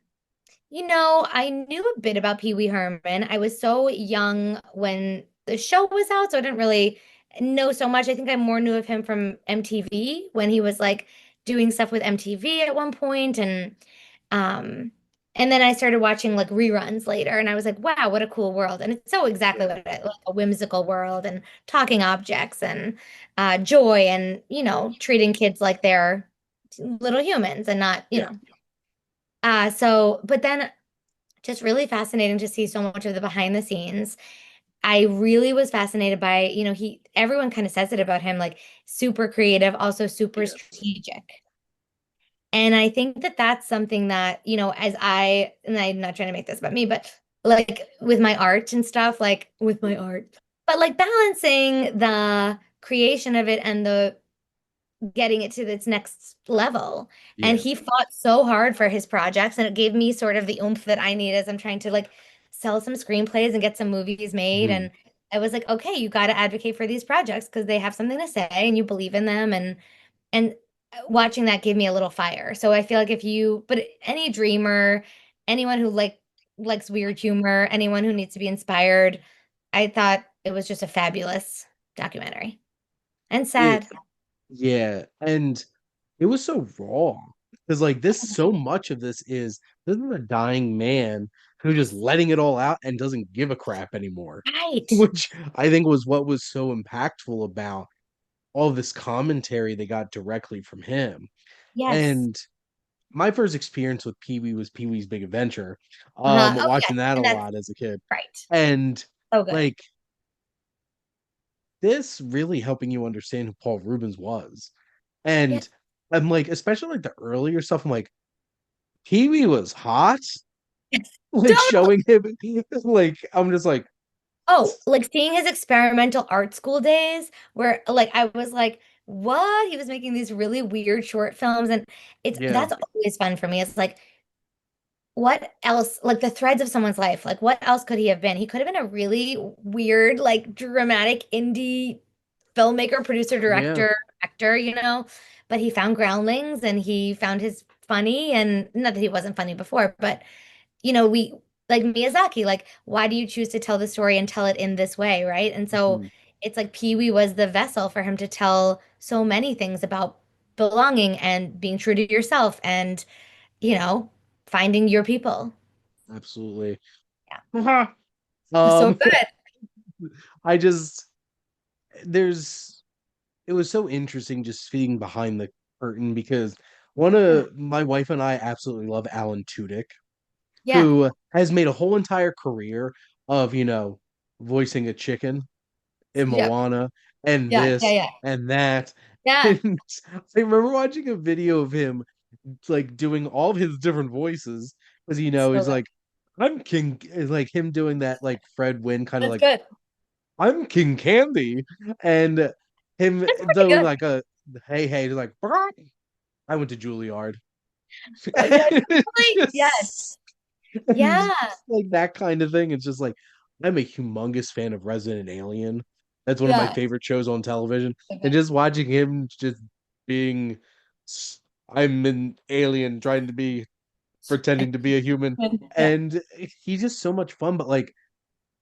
I knew a bit about Pee Wee Herman. I was so young when the show was out, so I didn't really know so much. I think I more knew of him from MTV when he was like doing stuff with MTV at one point, and um, And then I started watching like reruns later, and I was like, wow, what a cool world. And it's so exactly Yeah. what like a whimsical world and talking objects and joy and, treating kids like they're little humans and not, Yeah. but then just really fascinating to see so much of the behind the scenes. I really was fascinated by, everyone kind of says it about him, like super creative, also super Yes. strategic. And I think that that's something that, and I'm not trying to make this about me, but like with my art and stuff, like with my art, but like balancing the creation of it and the getting it to its next level. And Yeah. he fought so hard for his projects, and it gave me sort of the oomph that I need as I'm trying to like sell some screenplays and get some movies made. Mhm. And I was like, okay, you got to advocate for these projects because they have something to say and you believe in them. And watching that gave me a little fire. So I feel like but any dreamer, anyone who likes weird humor, anyone who needs to be inspired, I thought it was just a fabulous documentary and It sad. Yeah, and it was so raw because like this so much of this is a dying man who's just letting it all out and doesn't give a crap anymore, Right. which I think was what was so impactful about all this commentary they got directly from him. Yes. And my first experience with Pee-wee was Pee-wee's Big Adventure, Oh, watching yes. that a And that's lot as a kid. right. And So good. like this really helping you understand who Paul Rubens was. Yeah. And I'm like, especially like the earlier stuff, I'm like, Pee-wee was hot. Like Totally. showing him like I'm just like, Oh, like seeing his experimental art school days where like I was like, what? He was making these really weird short films, and yeah, that's always fun for me. It's like what else, like the threads of someone's life, like what else could he have been? He could have been a really weird, like dramatic indie filmmaker, producer, yeah, director, actor, but he found groundlings and he found his funny, and not that he wasn't funny before, but we like Miyazaki, like why do you choose to tell the story and tell it in this way, right? And so mhm, it's like Pee-wee was the vessel for him to tell so many things about belonging and being true to yourself and you know, finding your people. absolutely. Yeah. So Um, good. I just there's it was so interesting just seeing behind the curtain because one Yeah. of my wife and I absolutely love Alan Tudyk, Yeah. who has made a whole entire career of, voicing a chicken in Yeah. Moana and Yeah. Yeah. this Yeah. and that. Yeah. And I remember watching a video of him like doing all of his different voices because So he's good. like, I'm King, like him doing that like Fred Wynn kind of That's like, good. I'm King Candy, and him That's pretty doing good. like a hey hey like "Brrr." I went to Juilliard. Yeah. It's Totally. Yes. just and Yeah. just like that kind of thing. It's just like I'm a humongous fan of Resident Alien. That's one of my Yeah. favorite shows on television. So And good. just watching him just being I'm an alien trying to be pretending to be a human. Yeah. And he's just so much fun, but like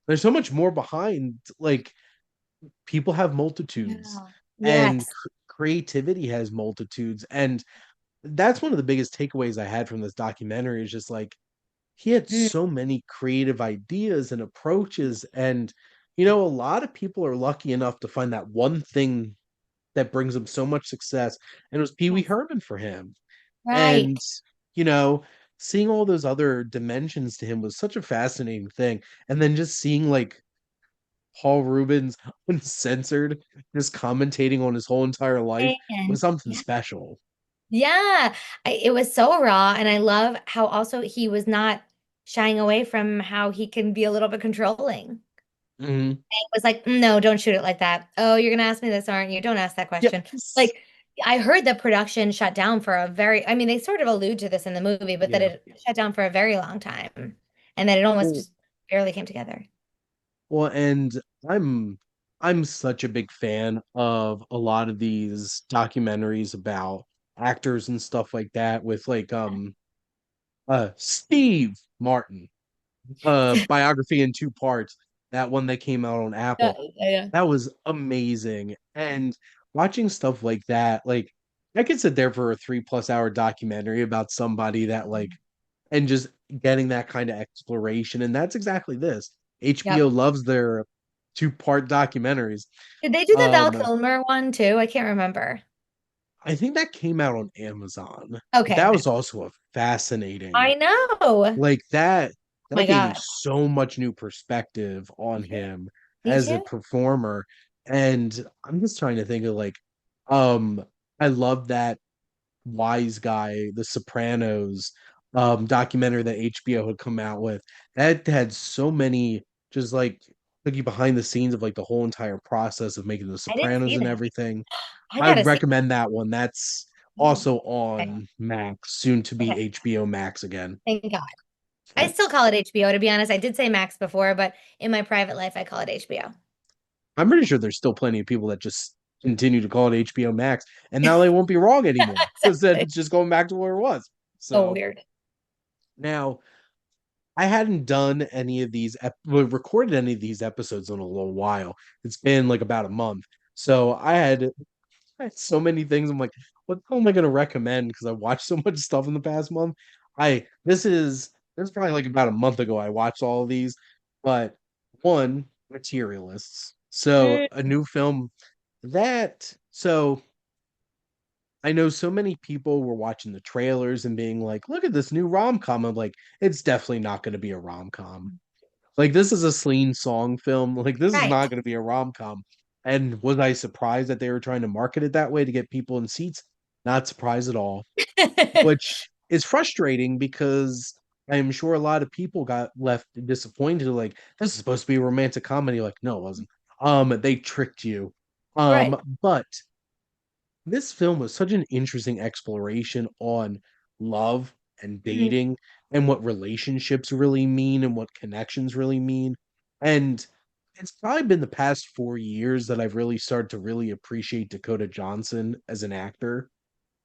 there's so much more behind. Like people have multitudes Yeah. and Yes. creativity has multitudes. And that's one of the biggest takeaways I had from this documentary is just like he had Mm, so many creative ideas and approaches. And, a lot of people are lucky enough to find that one thing that brings them so much success. And it was Pee Wee yes. Herman for him. And, Right. you know, seeing all those other dimensions to him was such a fascinating thing. And then just seeing like Paul Rubens uncensored, just commentating on his whole entire life And was something yeah. special. Yeah. It was so raw. And I love how also he was not shying away from how he can be a little bit controlling. Mhm. Was like, no, don't shoot it like that. Oh, you're gonna ask me this, aren't you? Don't ask that question. Yes. Like, I heard the production shut down for I mean, they sort of allude to this in the movie, but that Yeah. it shut down for a very long time and that it almost Well, just barely came together. and I'm I'm such a big fan of a lot of these documentaries about actors and stuff like that with like Steve Martin, biography in two parts. That one that came out on Yeah, Apple. yeah, yeah. That was amazing. And watching stuff like that, like I could sit there for a 3+ hour documentary about somebody that like and just getting that kind of exploration. And that's exactly this. HBO Yep. loves their two-part documentaries. Did they do the Val Um, Kilmer one too? I can't remember. I think that came out on Amazon. But Okay, that okay. was also a fascinating, I know. like My that gave me God. so much new perspective on Mhm. him Me as a too. performer. And I'm just trying to think of like, um, I love that Wise Guy, The Sopranos documentary that HBO had come out with. That had so many just like took you behind the scenes of like the whole entire process of making The I didn't Sopranos see and that. everything. I I gotta would see. recommend that one. That's Mm. also Okay. on Max, soon to be Okay. HBO Max again. Thank God. I still call it HBO, to be honest. I did say Max before, but in my private life, I call it HBO. I'm pretty sure there's still plenty of people that just continue to call it HBO Max, and now they won't be wrong anymore because then Exactly. it's just going back to where it was. So So weird. now I hadn't done any of these, recorded any of these episodes in a little while. It's been like about a month. So I had so many things. I'm like, what the hell am I going to recommend? Because I watched so much stuff in the past month. This is probably like about a month ago. I watched all of these, but one, Materialists. So Mm. a new film so I know so many people were watching the trailers and being like, look at this new rom-com. I'm like, it's definitely not going to be a rom-com. Like this is a Celine Song film. Like this is Right. not going to be a rom-com. And was I surprised that they were trying to market it that way to get people in seats? Not surprised at all. Which is frustrating because I am sure a lot of people got left disappointed. Like this is supposed to be a romantic comedy. Like no, it wasn't. They tricked you. Right. But this film was such an interesting exploration on love and Mm. dating and what relationships really mean and what connections really mean. And it's probably been the past 4 years that I've really started to really appreciate Dakota Johnson as an actor.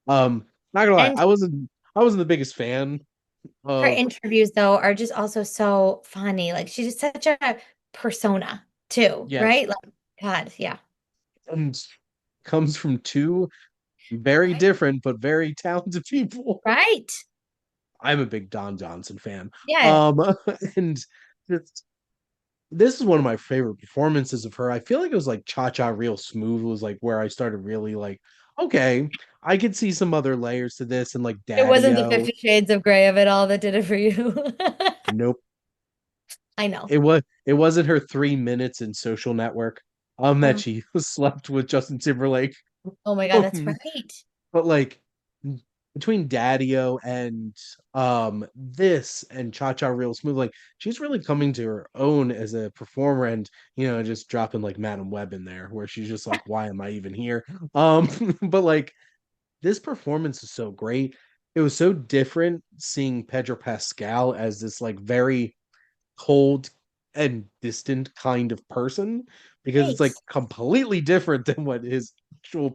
Not gonna lie, And I wasn't the biggest fan her of interviews, though, are just also so funny. Like, she's just such a persona, too, yes, right? Like, God, yeah. and comes from two very Right. different but very talented people. Right. I'm a big Don Johnson fan. Yeah. Um, and it's, this is one of my favorite performances of her. I feel like it was like Cha Cha Real Smooth was like where I started really like, okay, I could see some other layers to this and like It Daddy wasn't the O. 50 Shades of Grey of it all that did it for you. Nope. I know. It wasn't her 3 minutes in Social Network. That Oh, she slept with Justin Timberlake. oh my God, that's Um, right. but like between Daddio and this and Cha Cha Real Smooth, like she's really coming to her own as a performer and just dropping like Madam Web in there where she's just like, why am I even here? Um, but like this performance is so great. It was so different seeing Pedro Pascal as this like very cold and distant kind of person because it's Right. like completely different than what his actual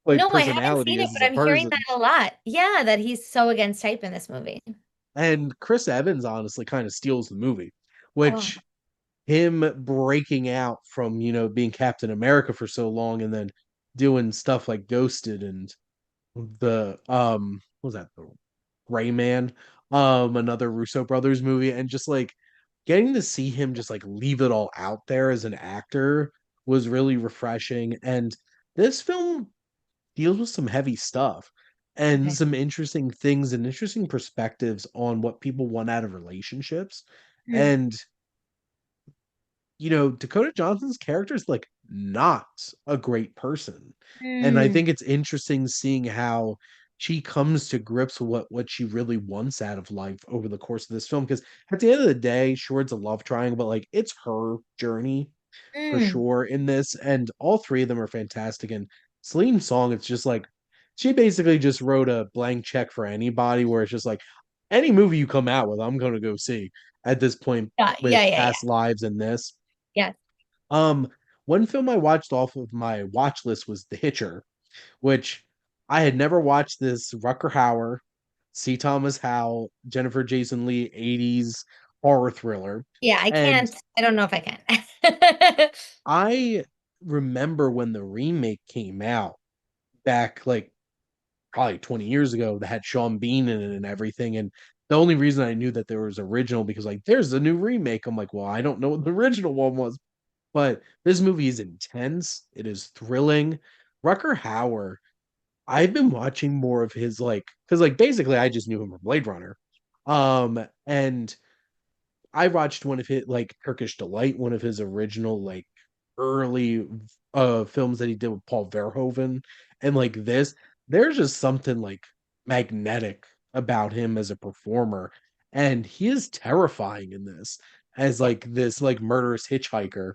No, I haven't personality seen it, is as but a I'm hearing person. that a lot. Yeah, that he's so against type in this movie. And Chris Evans honestly kind of steals the movie, Oh, which him breaking out from, being Captain America for so long and then doing stuff like Ghosted and what was that, the Gray Man, another Russo brothers movie, and just like getting to see him just like leave it all out there as an actor was really refreshing. And this film deals with some heavy stuff and okay. some interesting things and interesting perspectives on what people want out of relationships. Mm, And Dakota Johnson's character is like not a great person. And I mm, think it's interesting seeing how she comes to grips with what she really wants out of life over the course of this film. Because at the end of the day, sure, it's a love triangle, but like it's her journey for mm. sure in this. And all three of them are fantastic. And Celine's song, it's just like she basically just wrote a blank check for anybody where it's just like any movie you come out with, I'm gonna go see at this point Yeah, with yeah, yeah, yeah. past lives and this. Yes. Um, one film I watched off of my watch list was The Hitcher, which I had never watched. This Rucker Hauer, C. Thomas Howell, Jennifer Jason Leigh 80s horror thriller. Yeah, I And can't. I don't know if I can. I remember when the remake came out back like probably 20 years ago that had Sean Bean in it and everything. And the only reason I knew that there was original because like there's a new remake. I'm like, well, I don't know what the original one was, but this movie is intense. It is thrilling. Rucker Hauer, I've been watching more of his like because like basically I just knew him from Blade Runner. And I watched one of his like Turkish Delight, one of his original like early films that he did with Paul Verhoeven. And like this, there's just something like magnetic about him as a performer. And he is terrifying in this as Yeah. like this like murderous hitchhiker.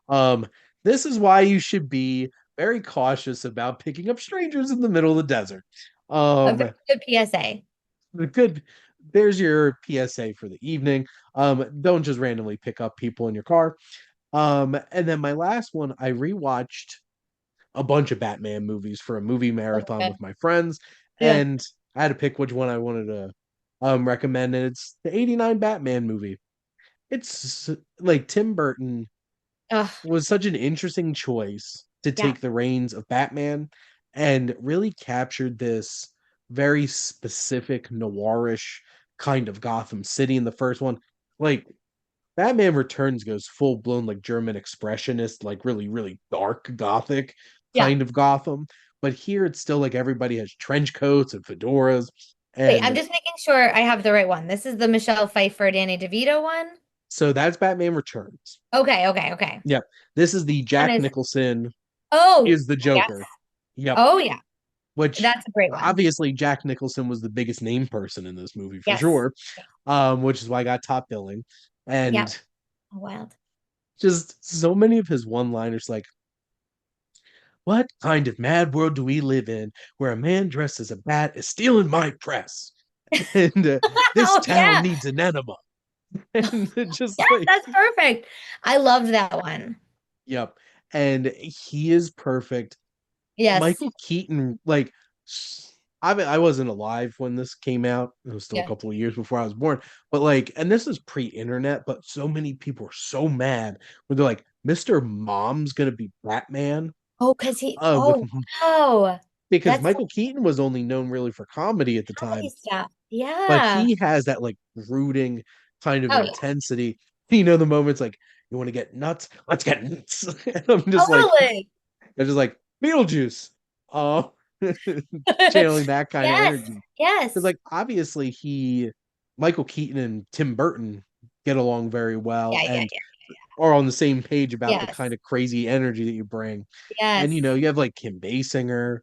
Um, this is why you should be very cautious about picking up strangers in the middle of the desert. A very Um, good PSA. the good there's your PSA for the evening. Don't just randomly pick up people in your car. And then my last one, I rewatched a bunch of Batman movies for a movie marathon Okay. with my friends, Yeah. and I had to pick which one I wanted to recommend, and it's the '89 Batman movie. It's like Tim Burton Oh, was such an interesting choice to yeah. take the reins of Batman and really captured this very specific noirish kind of Gotham City in the first one. Like Batman Returns goes full blown like German expressionist, like really, really dark gothic Yeah. kind of Gotham. But here it's still like everybody has trench coats and fedoras. Wait, I'm And just making sure I have the right one. This is the Michelle Pfeiffer, Danny DeVito one. so that's Batman Returns. Okay, okay, okay. Yep. This is the One Jack is, Nicholson oh, is the yes. Joker. Yep. Oh, yeah. Which That's a great one. obviously Jack Nicholson was the biggest name person in this movie for Yes. sure. Which is why I got top billing. Yep. And Oh, wild. just so many of his one-liners like, what kind of mad world do we live in where a man dressed as a bat is stealing my press? And this Oh, town yeah. needs an enema. And just Yes, like, that's perfect. I loved that one. yep. And he is perfect. Yes. Michael Keaton, like, I mean, I wasn't alive when this came out. It was still a Yeah. couple of years before I was born. But like, and this is pre-internet, but so many people were so mad when they're like, Mr. Mom's gonna be Batman. Oh, With oh, wow. because That's Michael Keaton was only known really for comedy at the comedy time, stuff. but Yeah. he has that like brooding kind of Oh, yeah. intensity. You know, the moments like, you want to get nuts? Let's get nuts. And Totally. I'm just like Beetlejuice. Oh, channeling that kind of Yes. energy. Because Yes. like obviously Michael Keaton and Tim Burton get along very well Yeah, yeah, and yeah. are on the same page about the Yes. kind of crazy energy that you bring. And Yes. you have like Kim Basinger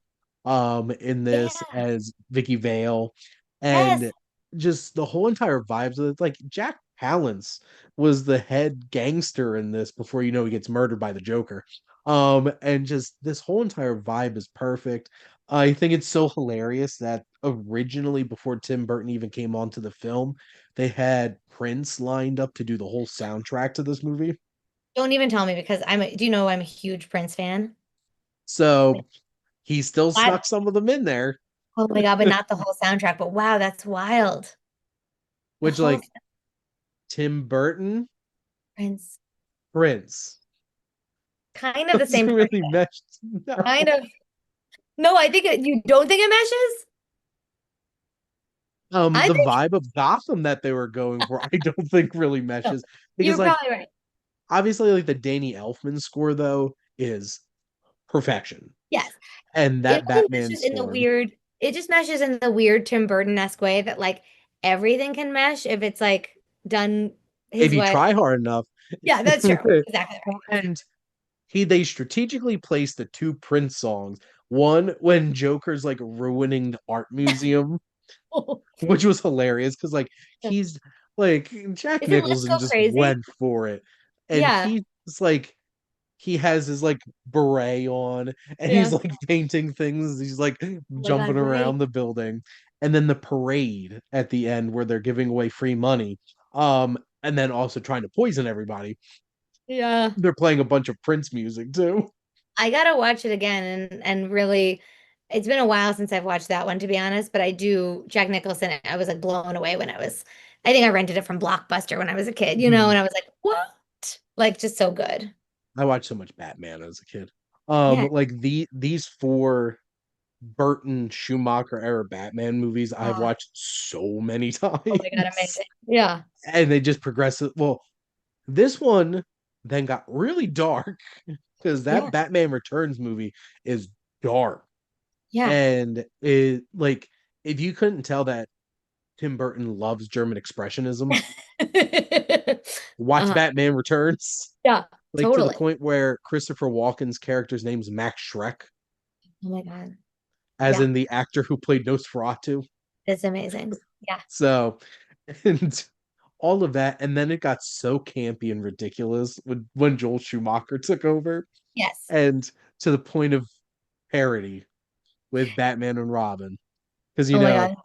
in this Yeah. as Vicky Vale Yes. and just the whole entire vibes of it. Like Jack Palance was the head gangster in this before he gets murdered by the Joker. And just this whole entire vibe is perfect. I think it's so hilarious that originally before Tim Burton even came onto the film, they had Prince lined up to do the whole soundtrack to this movie. Don't even tell me because do you know I'm a huge Prince fan? So he still That, snuck some of them in there, oh my God, but not the whole soundtrack. But wow, that's wild. The which whole like Tim Burton, Prince, Prince kind of the doesn't same really person. mesh. No. Kind of. No, I think you don't think it meshes? I The think vibe of Gotham that they were going for, I don't think really no. meshes because You're like probably right. obviously like the Danny Elfman score though is perfection, Yes. and It that only Batman meshes in the score, weird, it just meshes in the weird Tim Burton-esque way that like everything can mesh if it's like done if his you way. try hard enough, Yeah, that's true. Exactly and they strategically placed the two Prince songs. One when Joker's like ruining the art museum, right. which was hilarious because like he's like Jack Isn't Liz Nicholson so just crazy? went for it, and Yeah. he's like he has his like beret on and he's Yeah. like painting things. He's like Oh my jumping God, right. around the building, and then the parade at the end where they're giving away free money, and then also trying to poison everybody. Yeah. They're playing a bunch of Prince music too. I gotta watch it again and really it's been a while since I've watched that one to be honest, but I do Jack Nicholson, I was like blown away when I think I rented it from Blockbuster when I was a kid, Mhm. and I was like, what? Like just so good. I watched so much Batman as a kid. Yeah. Like these four Burton Schumacher era Batman movies I've Ah, watched so many oh my God, times. amazing. Yeah. And they just progress. Well, this one then got really dark because that Yeah. Batman Returns movie is dark. Yeah. And it like if you couldn't tell that Tim Burton loves German expressionism, watch Uh-huh. Batman Returns. Yeah, Like to the totally. point where Christopher Walken's character's name's Max Schreck, Oh my God. as Yeah, in the actor who played Nosferatu. it's amazing. Yeah. So, and all of that, and then it got so campy and ridiculous when Joel Schumacher took over, Yes. and to the point of parody with Batman and Robin, because Oh my God.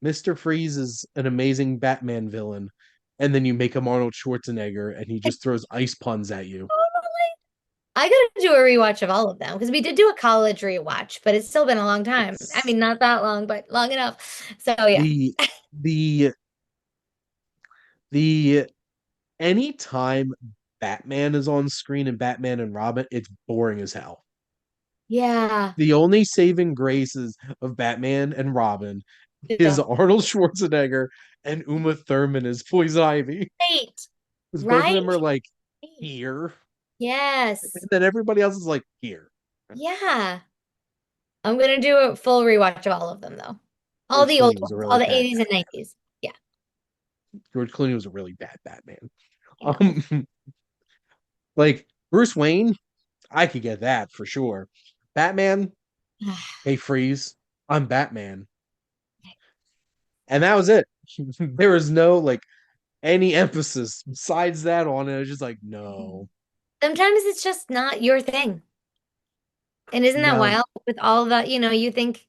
Mr. Freeze is an amazing Batman villain, and then you make him Arnold Schwarzenegger, and he just throws ice puns at you. I gotta do a rewatch of all of them because we did do a college rewatch, but it's still been a long time. I It's mean, not that long, but long enough. So yeah. the the the anytime Batman is on screen and Batman and Robin, it's boring as hell. Yeah. The only saving graces of Batman and Robin is Yeah. Arnold Schwarzenegger and Uma Thurman as Poison Ivy. Right. Because both of Right. them are like here, and Yes. then everybody else is like here. Yeah. I'm gonna do a full rewatch of all of them though. All George the old Clooney was a ones, really all the bad 80s and 90s. Yeah, George Clooney was a really bad Batman. I know. Um, like Bruce Wayne, I could get that for sure. Batman, hey Freeze, I'm Batman, and that was it. There was no like any emphasis besides that on it. I was just like, no, Sometimes it's just not your thing. And isn't that no. wild with all the, you think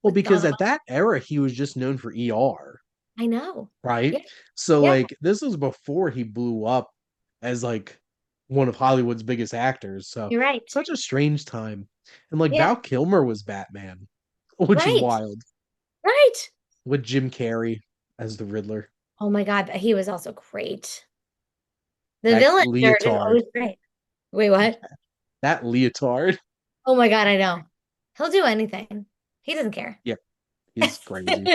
Well, with all because the, at that era he was just known for ER, I know. right? Yeah, So yeah, like this was before he blew up as like one of Hollywood's biggest actors. So you're right. such a strange time. And like Yeah, Val Kilmer was Batman, which is right, wild, right. with Jim Carrey as the Riddler. Oh my God, he was also great. The That villains are just leotard, always great. Wait, what? that leotard. Oh my God, I know. He'll do anything. He doesn't care. Yeah, he's crazy.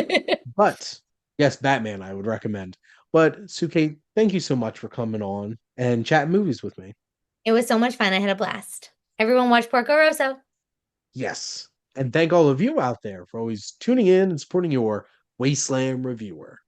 But yes, Batman I would recommend. But Suke, thank you so much for coming on and chatting movies with me. It was so much fun. I had a blast. Everyone watch Porco Rosso. Yes. And thank all of you out there for always tuning in and supporting your Wasteland reviewer.